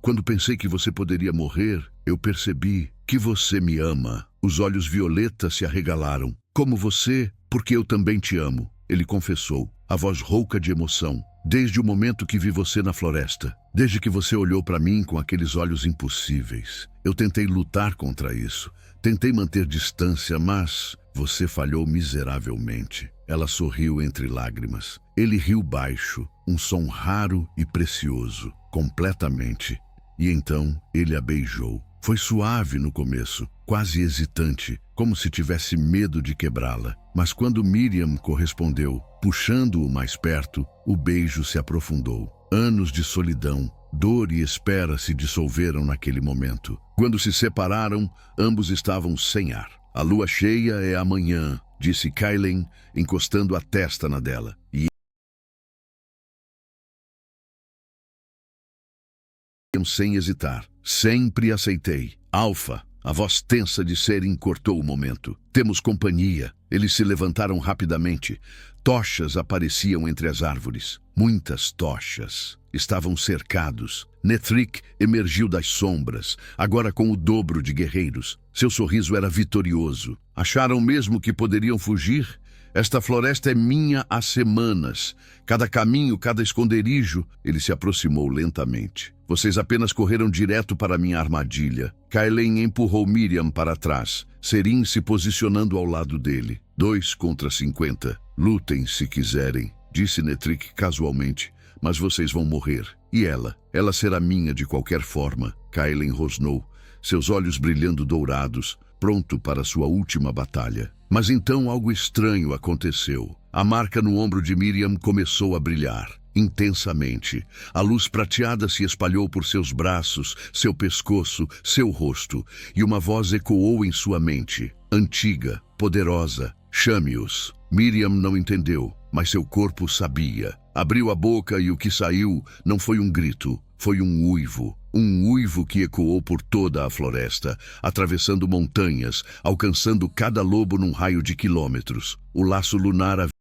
quando pensei que você poderia morrer, eu percebi que você me ama." Os olhos violetas se arregalaram. "Como você, porque eu também te amo." Ele confessou, a voz rouca de emoção. "Desde o momento que vi você na floresta. Desde que você olhou para mim com aqueles olhos impossíveis. Eu tentei lutar contra isso. Tentei manter distância, mas você falhou miseravelmente." Ela sorriu entre lágrimas. Ele riu baixo, um som raro e precioso, completamente. E então ele a beijou. Foi suave no começo, quase hesitante, como se tivesse medo de quebrá-la. Mas quando Miriam correspondeu, puxando-o mais perto, o beijo se aprofundou. Anos de solidão, dor e espera se dissolveram naquele momento. Quando se separaram, ambos estavam sem ar. "A lua cheia é amanhã", disse Kailen, encostando a testa na dela. E sem hesitar. "Sempre aceitei." "Alfa." A voz tensa de Serim cortou o momento. "Temos companhia." Eles se levantaram rapidamente. Tochas apareciam entre as árvores. Muitas tochas. Estavam cercados. Netric emergiu das sombras, agora com o dobro de guerreiros. Seu sorriso era vitorioso. "Acharam mesmo que poderiam fugir?" Esta floresta é minha há semanas. Cada caminho, cada esconderijo. Ele se aproximou lentamente. Vocês apenas correram direto para minha armadilha. Kailen empurrou Miriam para trás. Serin se posicionando ao lado dele. 2 contra 50. Lutem se quiserem, disse Netric casualmente. Mas vocês vão morrer. E ela? Ela será minha de qualquer forma. Kailen rosnou, seus olhos brilhando dourados, pronto para sua última batalha. Mas então algo estranho aconteceu. A marca no ombro de Miriam começou a brilhar. Intensamente. A luz prateada se espalhou por seus braços, seu pescoço, seu rosto, e uma voz ecoou em sua mente. Antiga, poderosa. Chame-os. Miriam não entendeu, mas seu corpo sabia. Abriu a boca e o que saiu não foi um grito, foi um uivo. Um uivo que ecoou por toda a floresta, atravessando montanhas, alcançando cada lobo num raio de quilômetros. O laço lunar havia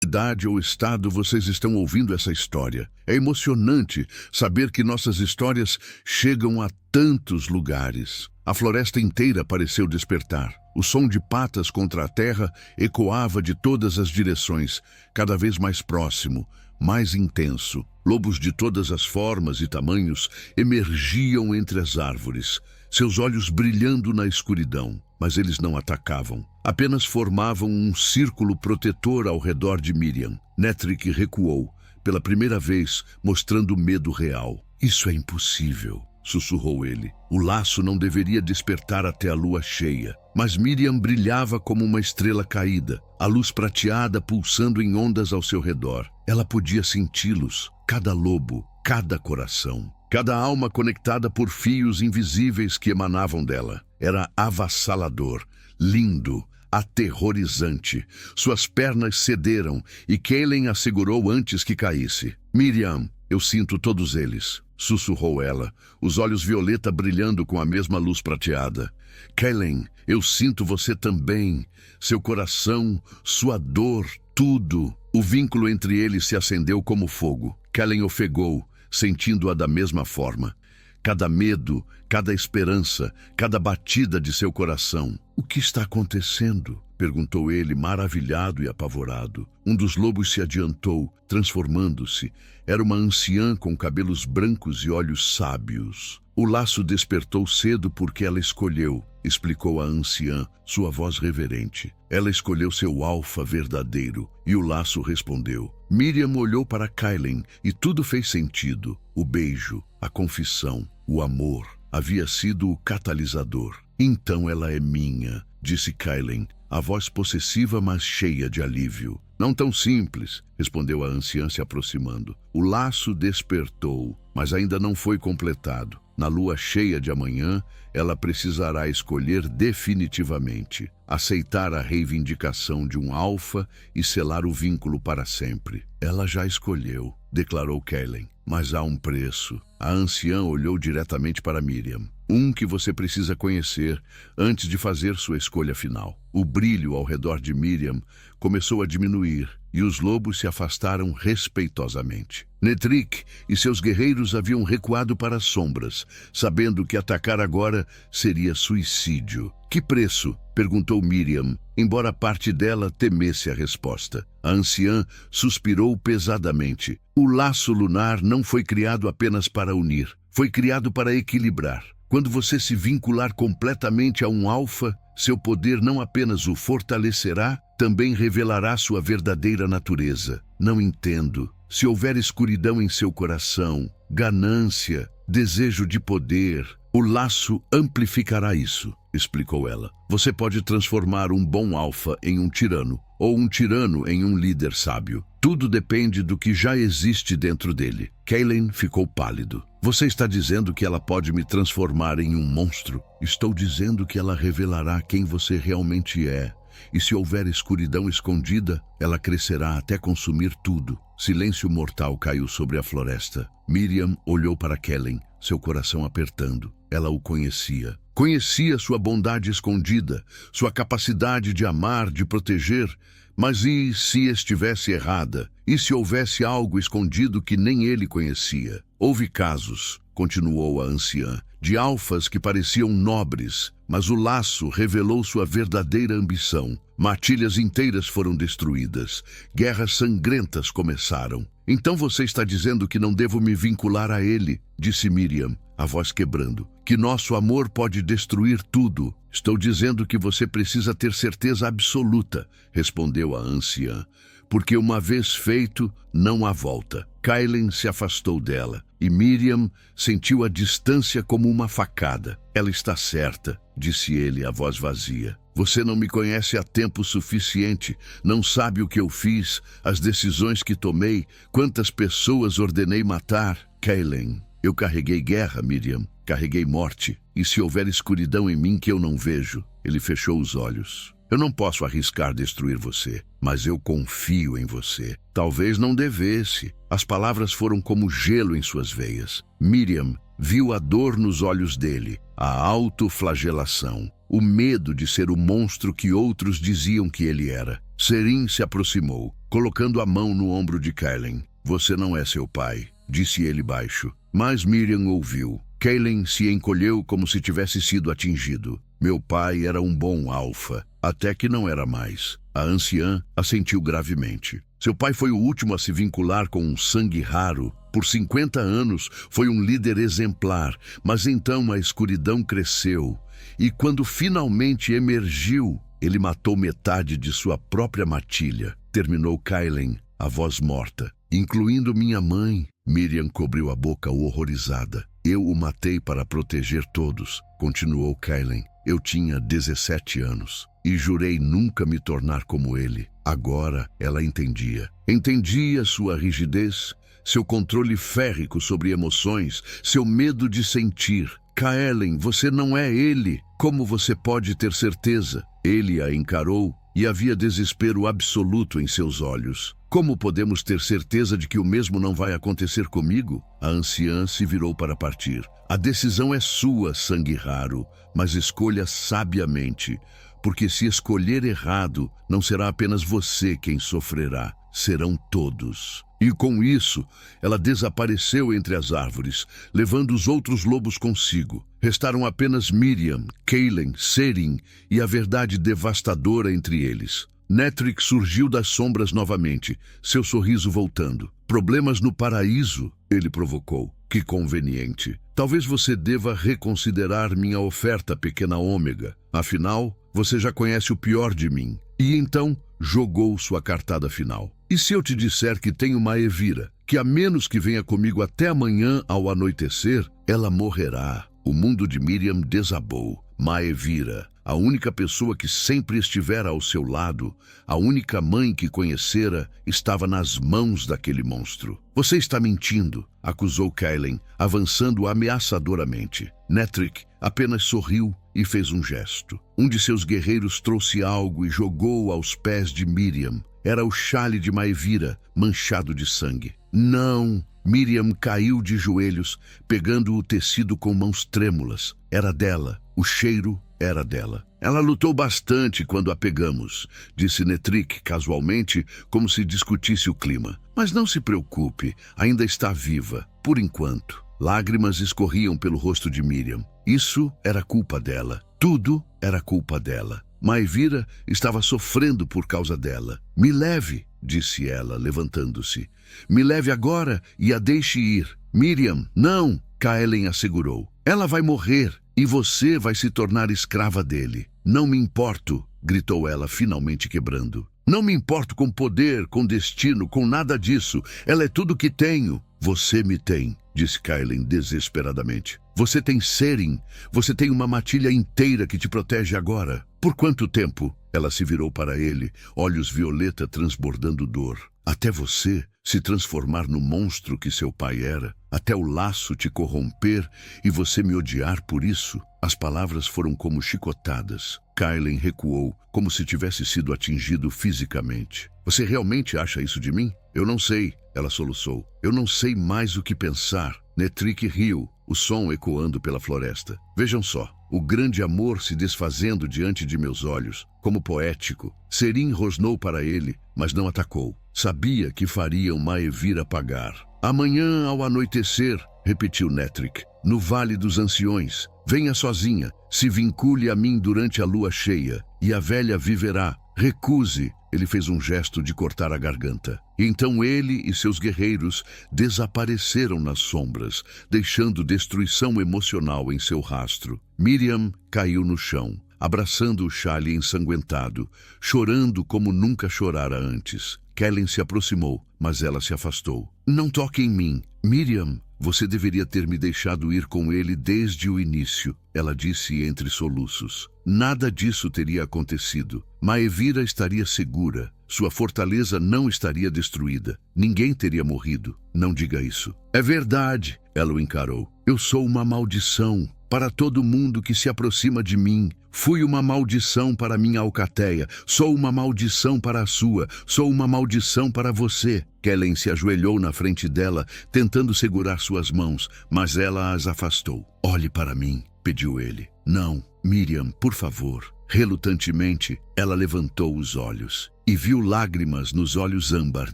cidade ou estado vocês estão ouvindo essa história. É emocionante saber que nossas histórias chegam a tantos lugares. A floresta inteira pareceu despertar. O som de patas contra a terra ecoava de todas as direções, cada vez mais próximo, mais intenso. Lobos de todas as formas e tamanhos emergiam entre as árvores, seus olhos brilhando na escuridão. Mas eles não atacavam. Apenas formavam um círculo protetor ao redor de Miriam. Netric recuou, pela primeira vez, mostrando medo real. Isso é impossível, sussurrou ele. O laço não deveria despertar até a lua cheia. Mas Miriam brilhava como uma estrela caída, a luz prateada pulsando em ondas ao seu redor. Ela podia senti-los, cada lobo, cada coração. Cada alma conectada por fios invisíveis que emanavam dela. Era avassalador, lindo, aterrorizante. Suas pernas cederam e Kailen a segurou antes que caísse. Miriam, eu sinto todos eles, sussurrou ela, os olhos violeta brilhando com a mesma luz prateada. Kailen, eu sinto você também, seu coração, sua dor, tudo. O vínculo entre eles se acendeu como fogo. Kailen ofegou, sentindo-a da mesma forma. Cada medo, cada esperança, cada batida de seu coração. O que está acontecendo? Perguntou ele, maravilhado e apavorado. Um dos lobos se adiantou, transformando-se. Era uma anciã com cabelos brancos e olhos sábios. O laço despertou cedo porque ela escolheu, explicou a anciã, sua voz reverente. Ela escolheu seu alfa verdadeiro, e o laço respondeu. Miriam olhou para Kailen e tudo fez sentido. O beijo, a confissão, o amor, havia sido o catalisador. Então ela é minha, disse Kailen, a voz possessiva mas cheia de alívio. Não tão simples, respondeu a anciã se aproximando. O laço despertou, mas ainda não foi completado. Na lua cheia de amanhã, ela precisará escolher definitivamente, aceitar a reivindicação de um alfa e selar o vínculo para sempre. Ela já escolheu, declarou Kailen, mas há um preço. A anciã olhou diretamente para Miriam. Um que você precisa conhecer antes de fazer sua escolha final. O brilho ao redor de Miriam começou a diminuir e os lobos se afastaram respeitosamente. Netric e seus guerreiros haviam recuado para as sombras, sabendo que atacar agora seria suicídio. Que preço? Perguntou Miriam, embora parte dela temesse a resposta. A anciã suspirou pesadamente. O laço lunar não foi criado apenas para unir, foi criado para equilibrar. Quando você se vincular completamente a um alfa, seu poder não apenas o fortalecerá, também revelará sua verdadeira natureza. Não entendo. Se houver escuridão em seu coração, ganância, desejo de poder, o laço amplificará isso, explicou ela. Você pode transformar um bom alfa em um tirano, ou um tirano em um líder sábio. Tudo depende do que já existe dentro dele. Kailen ficou pálido. Você está dizendo que ela pode me transformar em um monstro? Estou dizendo que ela revelará quem você realmente é. E se houver escuridão escondida, ela crescerá até consumir tudo. Silêncio mortal caiu sobre a floresta. Miriam olhou para Kailen, seu coração apertando. Ela o conhecia. Conhecia sua bondade escondida, sua capacidade de amar, de proteger. Mas e se estivesse errada? E se houvesse algo escondido que nem ele conhecia? Houve casos, continuou a anciã, de alfas que pareciam nobres, mas o laço revelou sua verdadeira ambição. Matilhas inteiras foram destruídas. Guerras sangrentas começaram. Então você está dizendo que não devo me vincular a ele, disse Miriam, a voz quebrando. Que nosso amor pode destruir tudo. Estou dizendo que você precisa ter certeza absoluta, respondeu a anciã. Porque uma vez feito, não há volta. Kailen se afastou dela, e Miriam sentiu a distância como uma facada. Ela está certa, disse ele, a voz vazia. Você não me conhece há tempo suficiente, não sabe o que eu fiz, as decisões que tomei, quantas pessoas ordenei matar. Kailen, eu carreguei guerra, Miriam, carreguei morte, e se houver escuridão em mim que eu não vejo, ele fechou os olhos. Eu não posso arriscar destruir você, mas eu confio em você. Talvez não devesse. As palavras foram como gelo em suas veias. Miriam viu a dor nos olhos dele, a autoflagelação, o medo de ser o monstro que outros diziam que ele era. Serim se aproximou, colocando a mão no ombro de Kailen. Você não é seu pai, disse ele baixo. Mas Miriam ouviu. Kailen se encolheu como se tivesse sido atingido. Meu pai era um bom alfa, até que não era mais. A anciã assentiu gravemente. Seu pai foi o último a se vincular com um sangue raro. Por 50 anos foi um líder exemplar, mas então a escuridão cresceu. E quando finalmente emergiu, ele matou metade de sua própria matilha. Terminou Kailen, a voz morta. Incluindo minha mãe. Miriam cobriu a boca horrorizada. Eu o matei para proteger todos, continuou Kailen. Eu tinha 17 anos e jurei nunca me tornar como ele. Agora ela entendia. Entendia sua rigidez, seu controle férreo sobre emoções, seu medo de sentir. Kailen, você não é ele. Como você pode ter certeza? Ele a encarou e havia desespero absoluto em seus olhos. Como podemos ter certeza de que o mesmo não vai acontecer comigo? A anciã se virou para partir. A decisão é sua, sangue raro, mas escolha sabiamente, porque se escolher errado, não será apenas você quem sofrerá, serão todos. E com isso, ela desapareceu entre as árvores, levando os outros lobos consigo. Restaram apenas Miriam, Kailen, Serim e a verdade devastadora entre eles. Netrix surgiu das sombras novamente, seu sorriso voltando. Problemas no paraíso, ele provocou. Que conveniente. Talvez você deva reconsiderar minha oferta, pequena Ômega. Afinal, você já conhece o pior de mim. E então, jogou sua cartada final. E se eu te disser que tenho Maevira, que a menos que venha comigo até amanhã ao anoitecer, ela morrerá. O mundo de Miriam desabou. Maevira, a única pessoa que sempre estivera ao seu lado, a única mãe que conhecera, estava nas mãos daquele monstro. Você está mentindo, acusou Kailen, avançando ameaçadoramente. Netrix apenas sorriu e fez um gesto. Um de seus guerreiros trouxe algo e jogou aos pés de Miriam. Era o chale de Maevira, manchado de sangue. Não! Miriam caiu de joelhos, pegando o tecido com mãos trêmulas. Era dela. O cheiro era dela. Ela lutou bastante quando a pegamos, disse Netrix casualmente, como se discutisse o clima. Mas não se preocupe, ainda está viva, por enquanto. Lágrimas escorriam pelo rosto de Miriam. Isso era culpa dela. Tudo era culpa dela. Maevira estava sofrendo por causa dela. Me leve, disse ela, levantando-se. Me leve agora e a deixe ir. Miriam, não, Kailen assegurou. Ela vai morrer e você vai se tornar escrava dele. Não me importo, gritou ela, finalmente quebrando. Não me importo com poder, com destino, com nada disso. Ela é tudo que tenho. Você me tem, disse Kailen desesperadamente. Você tem Serim. Você tem uma matilha inteira que te protege agora. Por quanto tempo? Ela se virou para ele, olhos violeta transbordando dor. Até você se transformar no monstro que seu pai era, até o laço te corromper e você me odiar por isso. As palavras foram como chicotadas. Kailen recuou, como se tivesse sido atingido fisicamente. Você realmente acha isso de mim? Eu não sei, ela soluçou. Eu não sei mais o que pensar. Netrick riu, o som ecoando pela floresta. Vejam só, o grande amor se desfazendo diante de meus olhos, como poético. Serim rosnou para ele, mas não atacou. Sabia que fariam Maevira pagar. Amanhã ao anoitecer, repetiu Netrick, no Vale dos Anciões, venha sozinha, se vincule a mim durante a lua cheia, e a velha viverá. Recuse. Ele fez um gesto de cortar a garganta. Então ele e seus guerreiros desapareceram nas sombras, deixando destruição emocional em seu rastro. Miriam caiu no chão, abraçando o xale ensanguentado, chorando como nunca chorara antes. Kellen se aproximou, mas ela se afastou. Não toque em mim. Miriam, você deveria ter me deixado ir com ele desde o início, ela disse entre soluços. Nada disso teria acontecido. Maevira estaria segura. Sua fortaleza não estaria destruída. Ninguém teria morrido. Não diga isso. É verdade, ela o encarou. Eu sou uma maldição para todo mundo que se aproxima de mim. Fui uma maldição para minha alcateia. Sou uma maldição para a sua. Sou uma maldição para você. Kellen se ajoelhou na frente dela, tentando segurar suas mãos, mas ela as afastou. Olhe para mim, pediu ele. Não, Miriam, por favor. Relutantemente, ela levantou os olhos e viu lágrimas nos olhos âmbar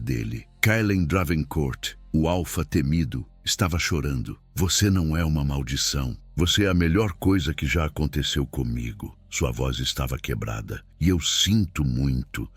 dele. Kellen Dravencourt, o alfa temido, estava chorando. Você não é uma maldição. Você é a melhor coisa que já aconteceu comigo. Sua voz estava quebrada. E eu sinto muito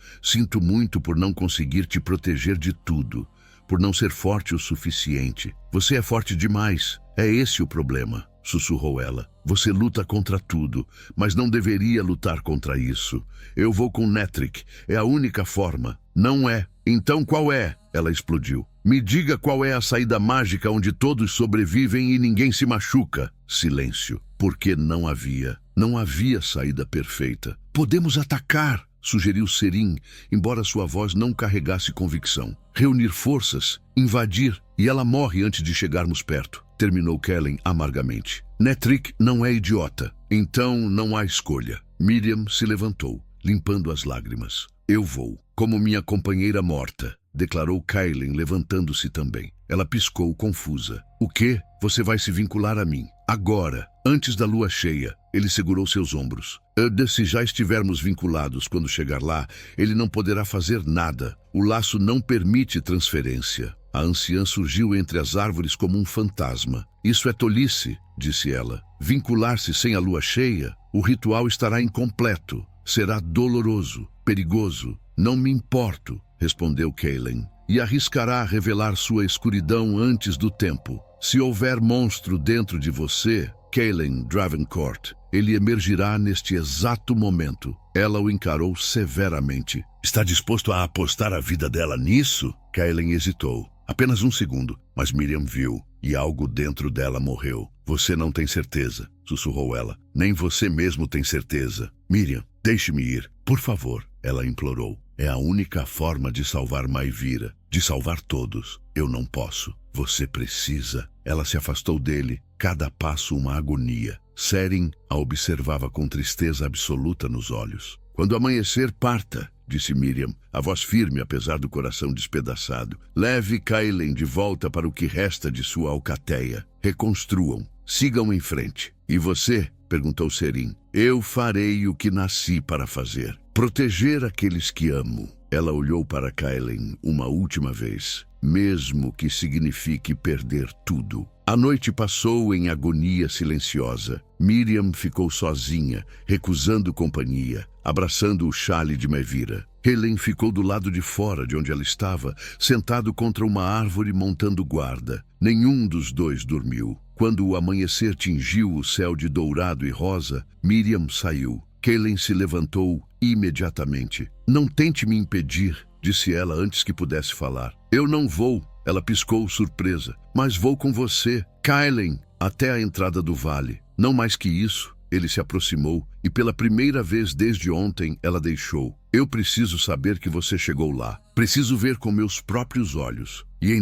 por não conseguir te proteger de tudo, por não ser forte o suficiente. Você é forte demais. É esse o problema, sussurrou ela. Você luta contra tudo, mas não deveria lutar contra isso. Eu vou com Netrick. É a única forma. Não é. Então qual é? Ela explodiu. Me diga qual é a saída mágica onde todos sobrevivem e ninguém se machuca. Silêncio. Porque não havia. Não havia saída perfeita. Podemos atacar, sugeriu Serim, embora sua voz não carregasse convicção. Reunir forças, invadir, e ela morre antes de chegarmos perto, terminou Kellen amargamente. Netrick não é idiota, então não há escolha. Miriam se levantou, limpando as lágrimas. Eu vou, como minha companheira morta, declarou Kellen, levantando-se também. Ela piscou, confusa. O quê? Você vai se vincular a mim? Agora, antes da lua cheia. Ele segurou seus ombros. Se já estivermos vinculados quando chegar lá, ele não poderá fazer nada. O laço não permite transferência. A anciã surgiu entre as árvores como um fantasma. Isso é tolice, disse ela. Vincular-se sem a lua cheia, o ritual estará incompleto. Será doloroso, perigoso. Não me importo, respondeu Kellen. E arriscará revelar sua escuridão antes do tempo. Se houver monstro dentro de você, Kellen Dravencourt, ele emergirá neste exato momento. Ela o encarou severamente. Está disposto a apostar a vida dela nisso? Kellen hesitou. Apenas um segundo, mas Miriam viu, e algo dentro dela morreu. Você não tem certeza, sussurrou ela. Nem você mesmo tem certeza. Miriam, deixe-me ir, por favor, ela implorou. É a única forma de salvar Maevira, de salvar todos. Eu não posso. Você precisa. Ela se afastou dele, cada passo uma agonia. Serim a observava com tristeza absoluta nos olhos. Quando amanhecer, parta, disse Miriam, a voz firme apesar do coração despedaçado. Leve Kellen de volta para o que resta de sua alcateia. Reconstruam. Sigam em frente. E você? Perguntou Serim. Eu farei o que nasci para fazer. Proteger aqueles que amo. Ela olhou para Kellen uma última vez, mesmo que signifique perder tudo. A noite passou em agonia silenciosa. Miriam ficou sozinha, recusando companhia, abraçando o xale de Maevira. Helen ficou do lado de fora de onde ela estava, sentado contra uma árvore montando guarda. Nenhum dos dois dormiu. Quando o amanhecer tingiu o céu de dourado e rosa, Miriam saiu. Kellen se levantou imediatamente. Não tente me impedir, disse ela antes que pudesse falar. Eu não vou, ela piscou surpresa, mas vou com você. Kellen, até a entrada do vale. Não mais que isso. Ele se aproximou e pela primeira vez desde ontem ela deixou. Eu preciso saber que você chegou lá. Preciso ver com meus próprios olhos. E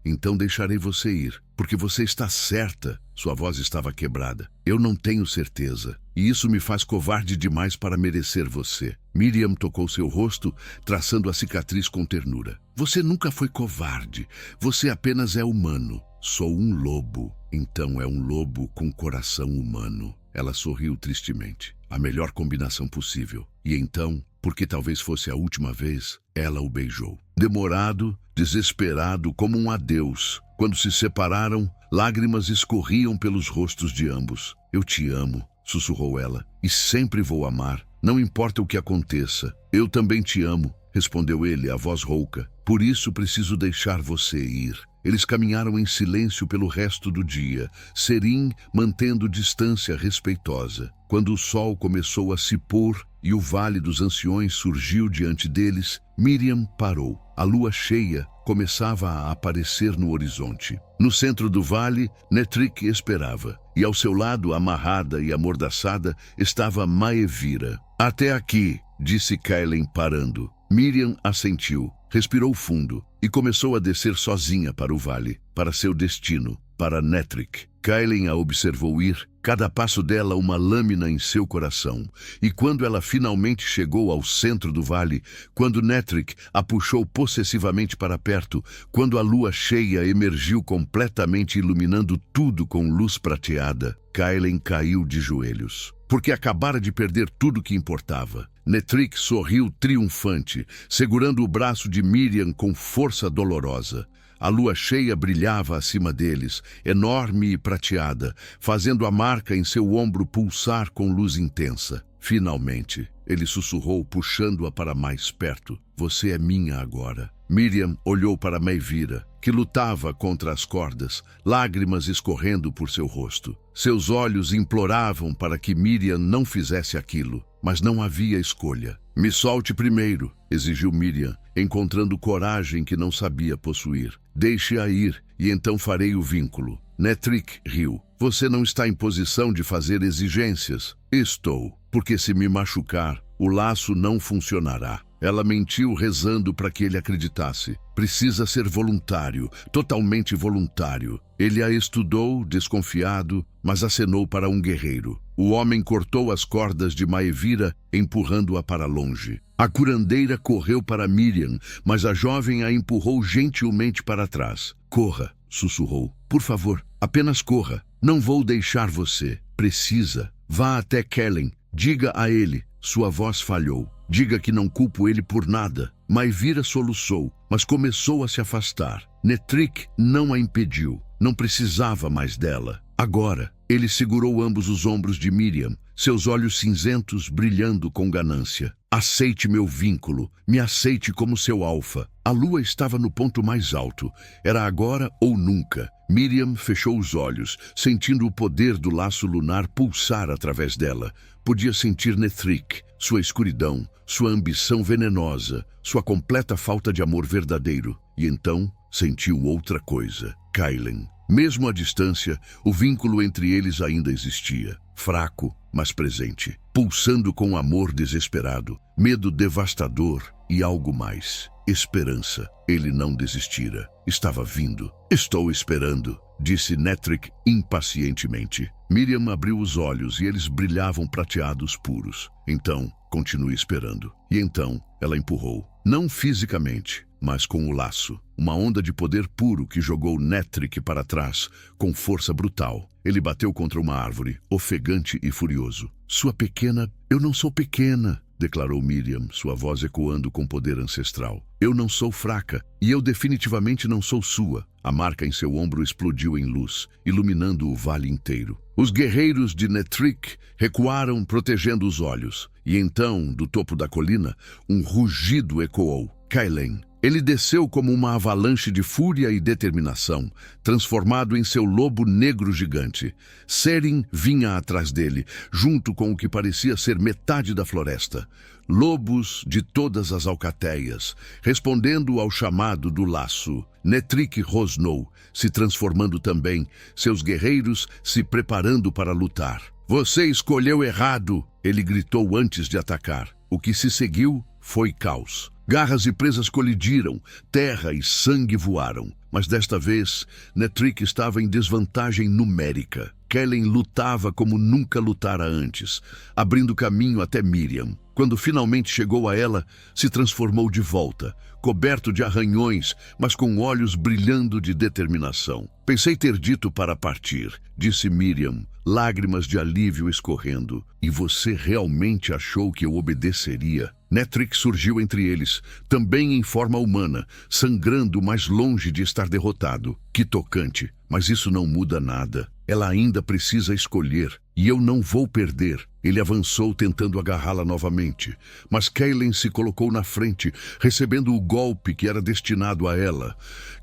então deixarei você ir, porque você está certa. Sua voz estava quebrada. Eu não tenho certeza, e isso me faz covarde demais para merecer você. Miriam tocou seu rosto, traçando a cicatriz com ternura. Você nunca foi covarde. Você apenas é humano. Sou um lobo. Então é um lobo com coração humano. Ela sorriu tristemente. A melhor combinação possível. E então, porque talvez fosse a última vez, ela o beijou. Demorado, desesperado, como um adeus. Quando se separaram, lágrimas escorriam pelos rostos de ambos. Eu te amo, sussurrou ela, e sempre vou amar. Não importa o que aconteça. Eu também te amo, respondeu ele, a voz rouca. Por isso preciso deixar você ir. Eles caminharam em silêncio pelo resto do dia, Serim mantendo distância respeitosa. Quando o sol começou a se pôr e o Vale dos Anciões surgiu diante deles, Miriam parou. A lua cheia começava a aparecer no horizonte. No centro do vale, Netrik esperava, e ao seu lado, amarrada e amordaçada, estava Maevira. Até aqui, disse Kailen parando. Miriam assentiu, respirou fundo e começou a descer sozinha para o vale, para seu destino, para Netrik. Kailen a observou ir, cada passo dela uma lâmina em seu coração. E quando ela finalmente chegou ao centro do vale, quando Netrik a puxou possessivamente para perto, quando a lua cheia emergiu completamente iluminando tudo com luz prateada, Kailen caiu de joelhos, porque acabara de perder tudo que importava. Netrik sorriu triunfante, segurando o braço de Miriam com força dolorosa. A lua cheia brilhava acima deles, enorme e prateada, fazendo a marca em seu ombro pulsar com luz intensa. Finalmente, ele sussurrou, puxando-a para mais perto. Você é minha agora. Miriam olhou para Maevira, que lutava contra as cordas, lágrimas escorrendo por seu rosto. Seus olhos imploravam para que Miriam não fizesse aquilo, mas não havia escolha. Me solte primeiro, exigiu Miriam, encontrando coragem que não sabia possuir. Deixe-a ir, e então farei o vínculo. Netrik riu. Você não está em posição de fazer exigências. Estou, porque se me machucar, o laço não funcionará. Ela mentiu rezando para que ele acreditasse. Precisa ser voluntário, totalmente voluntário. Ele a estudou, desconfiado, mas acenou para um guerreiro. O homem cortou as cordas de Maevira, empurrando-a para longe. A curandeira correu para Miriam, mas a jovem a empurrou gentilmente para trás. Corra, sussurrou. Por favor, apenas corra. Não vou deixar você. Precisa. Vá até Kellen. Diga a ele. Sua voz falhou. Diga que não culpo ele por nada. Maevira soluçou, mas começou a se afastar. Netrik não a impediu. Não precisava mais dela. Agora, ele segurou ambos os ombros de Miriam, seus olhos cinzentos brilhando com ganância. Aceite meu vínculo. Me aceite como seu alfa. A lua estava no ponto mais alto. Era agora ou nunca. Miriam fechou os olhos, sentindo o poder do laço lunar pulsar através dela. Podia sentir Netrik, sua escuridão, sua ambição venenosa, sua completa falta de amor verdadeiro. E então sentiu outra coisa. Kailen. Mesmo à distância, o vínculo entre eles ainda existia. Fraco, mas presente. Pulsando com amor desesperado, medo devastador e algo mais. Esperança. Ele não desistira. Estava vindo. Estou esperando, disse Netrik impacientemente. Miriam abriu os olhos e eles brilhavam prateados puros. Então, continue esperando. E então, ela empurrou. Não fisicamente, mas com o laço. Uma onda de poder puro que jogou Netrik para trás, com força brutal. Ele bateu contra uma árvore, ofegante e furioso. Sua pequena... Eu não sou pequena, declarou Miriam, sua voz ecoando com poder ancestral. Eu não sou fraca, e eu definitivamente não sou sua. A marca em seu ombro explodiu em luz, iluminando o vale inteiro. Os guerreiros de Netrik recuaram, protegendo os olhos. E então, do topo da colina, um rugido ecoou. Kailen. Ele desceu como uma avalanche de fúria e determinação, transformado em seu lobo negro gigante. Serim vinha atrás dele, junto com o que parecia ser metade da floresta. Lobos de todas as alcateias, respondendo ao chamado do laço. Netrik rosnou, se transformando também, seus guerreiros se preparando para lutar. Você escolheu errado, ele gritou antes de atacar. O que se seguiu foi caos. Garras e presas colidiram, terra e sangue voaram. Mas desta vez, Netrik estava em desvantagem numérica. Kellen lutava como nunca lutara antes, abrindo caminho até Miriam. Quando finalmente chegou a ela, se transformou de volta, coberto de arranhões, mas com olhos brilhando de determinação. Pensei ter dito para partir, disse Miriam, lágrimas de alívio escorrendo. E você realmente achou que eu obedeceria? Netric surgiu entre eles, também em forma humana, sangrando mais longe de estar derrotado. Que tocante, mas isso não muda nada. Ela ainda precisa escolher, e eu não vou perder. Ele avançou tentando agarrá-la novamente, mas Kellen se colocou na frente, recebendo o golpe que era destinado a ela.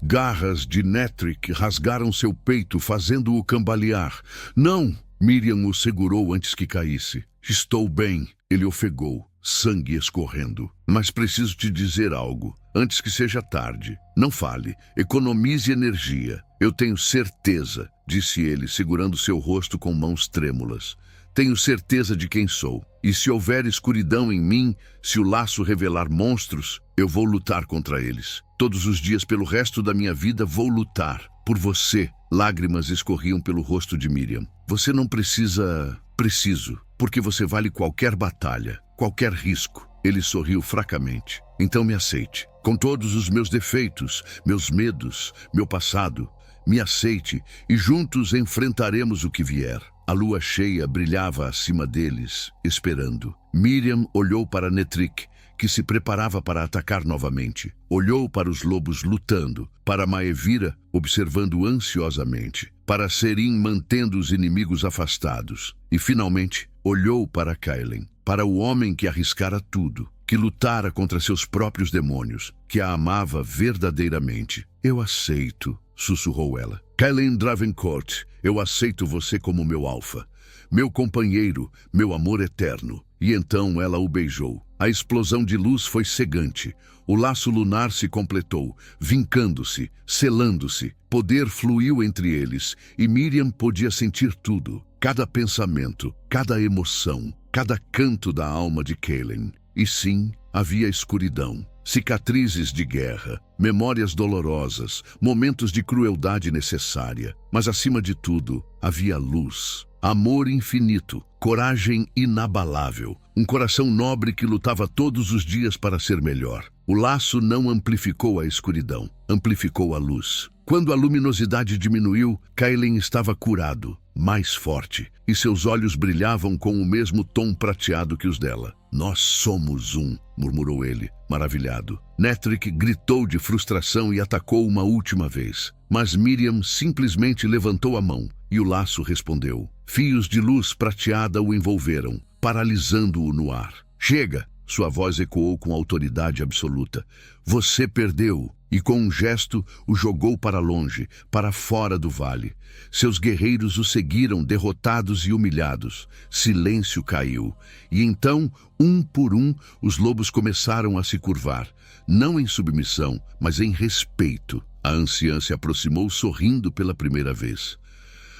Garras de Netric rasgaram seu peito, fazendo-o cambalear. Não! Miriam o segurou antes que caísse. Estou bem, ele ofegou, sangue escorrendo. Mas preciso te dizer algo, antes que seja tarde. Não fale, economize energia. Eu tenho certeza, disse ele, segurando seu rosto com mãos trêmulas. Tenho certeza de quem sou. E se houver escuridão em mim, se o laço revelar monstros, eu vou lutar contra eles. Todos os dias pelo resto da minha vida vou lutar. Por você. Lágrimas escorriam pelo rosto de Miriam. Você não precisa... Preciso. Porque você vale qualquer batalha, qualquer risco. Ele sorriu fracamente. Então me aceite. Com todos os meus defeitos, meus medos, meu passado. Me aceite e juntos enfrentaremos o que vier. A lua cheia brilhava acima deles, esperando. Miriam olhou para Netric, que se preparava para atacar novamente. Olhou para os lobos lutando, para Maevira observando ansiosamente, para Serim mantendo os inimigos afastados. E, finalmente, olhou para Kellen, para o homem que arriscara tudo, que lutara contra seus próprios demônios, que a amava verdadeiramente. Eu aceito, sussurrou ela. Kellen Dravencourt, eu aceito você como meu alfa, meu companheiro, meu amor eterno. E então ela o beijou. A explosão de luz foi cegante. O laço lunar se completou, vincando-se, selando-se. Poder fluiu entre eles, e Miriam podia sentir tudo. Cada pensamento, cada emoção, cada canto da alma de Kellen. E sim, havia escuridão. Cicatrizes de guerra, memórias dolorosas, momentos de crueldade necessária. Mas, acima de tudo, havia luz, amor infinito, coragem inabalável, um coração nobre que lutava todos os dias para ser melhor. O laço não amplificou a escuridão, amplificou a luz. Quando a luminosidade diminuiu, Kellen estava curado, mais forte, e seus olhos brilhavam com o mesmo tom prateado que os dela. Nós somos um, murmurou ele, maravilhado. Netric gritou de frustração e atacou uma última vez. Mas Miriam simplesmente levantou a mão, e o laço respondeu. Fios de luz prateada o envolveram, paralisando-o no ar. Chega! Sua voz ecoou com autoridade absoluta. Você perdeu! E com um gesto o jogou para longe, para fora do vale. Seus guerreiros o seguiram, derrotados e humilhados. Silêncio caiu. E então, um por um, os lobos começaram a se curvar. Não em submissão, mas em respeito. A anciã se aproximou sorrindo pela primeira vez.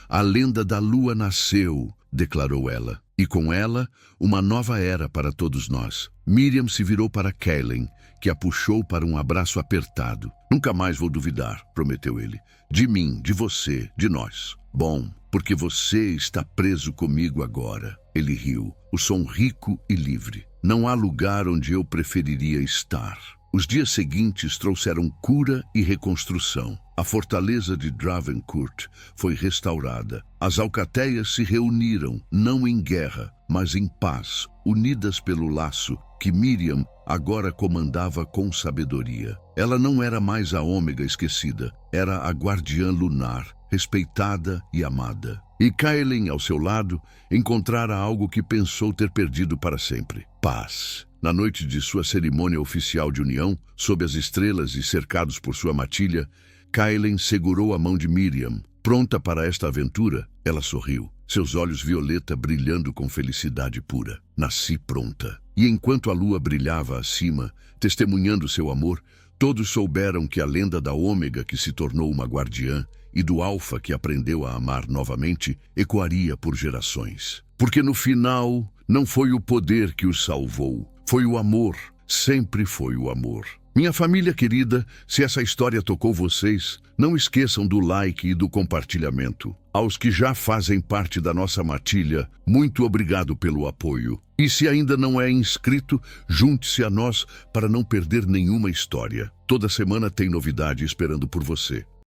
A lenda da lua nasceu, declarou ela. E com ela, uma nova era para todos nós. Miriam se virou para Kellen, que a puxou para um abraço apertado. Nunca mais vou duvidar, prometeu ele. De mim, de você, de nós. Bom, porque você está preso comigo agora. Ele riu, o som rico e livre. Não há lugar onde eu preferiria estar. Os dias seguintes trouxeram cura e reconstrução. A fortaleza de Dravencourt foi restaurada. As alcateias se reuniram, não em guerra, mas em paz, unidas pelo laço que Miriam agora comandava com sabedoria. Ela não era mais a Ômega esquecida, era a guardiã lunar, respeitada e amada. E Kellen, ao seu lado, encontrara algo que pensou ter perdido para sempre: paz. Na noite de sua cerimônia oficial de união, sob as estrelas e cercados por sua matilha, Kellen segurou a mão de Miriam. Pronta para esta aventura, ela sorriu, seus olhos violeta brilhando com felicidade pura. Nasci pronta. E enquanto a lua brilhava acima, testemunhando seu amor, todos souberam que a lenda da Ômega que se tornou uma guardiã e do Alfa que aprendeu a amar novamente ecoaria por gerações. Porque no final, não foi o poder que os salvou, foi o amor, sempre foi o amor. Minha família querida, se essa história tocou vocês, não esqueçam do like e do compartilhamento. Aos que já fazem parte da nossa matilha, muito obrigado pelo apoio. E se ainda não é inscrito, junte-se a nós para não perder nenhuma história. Toda semana tem novidade esperando por você.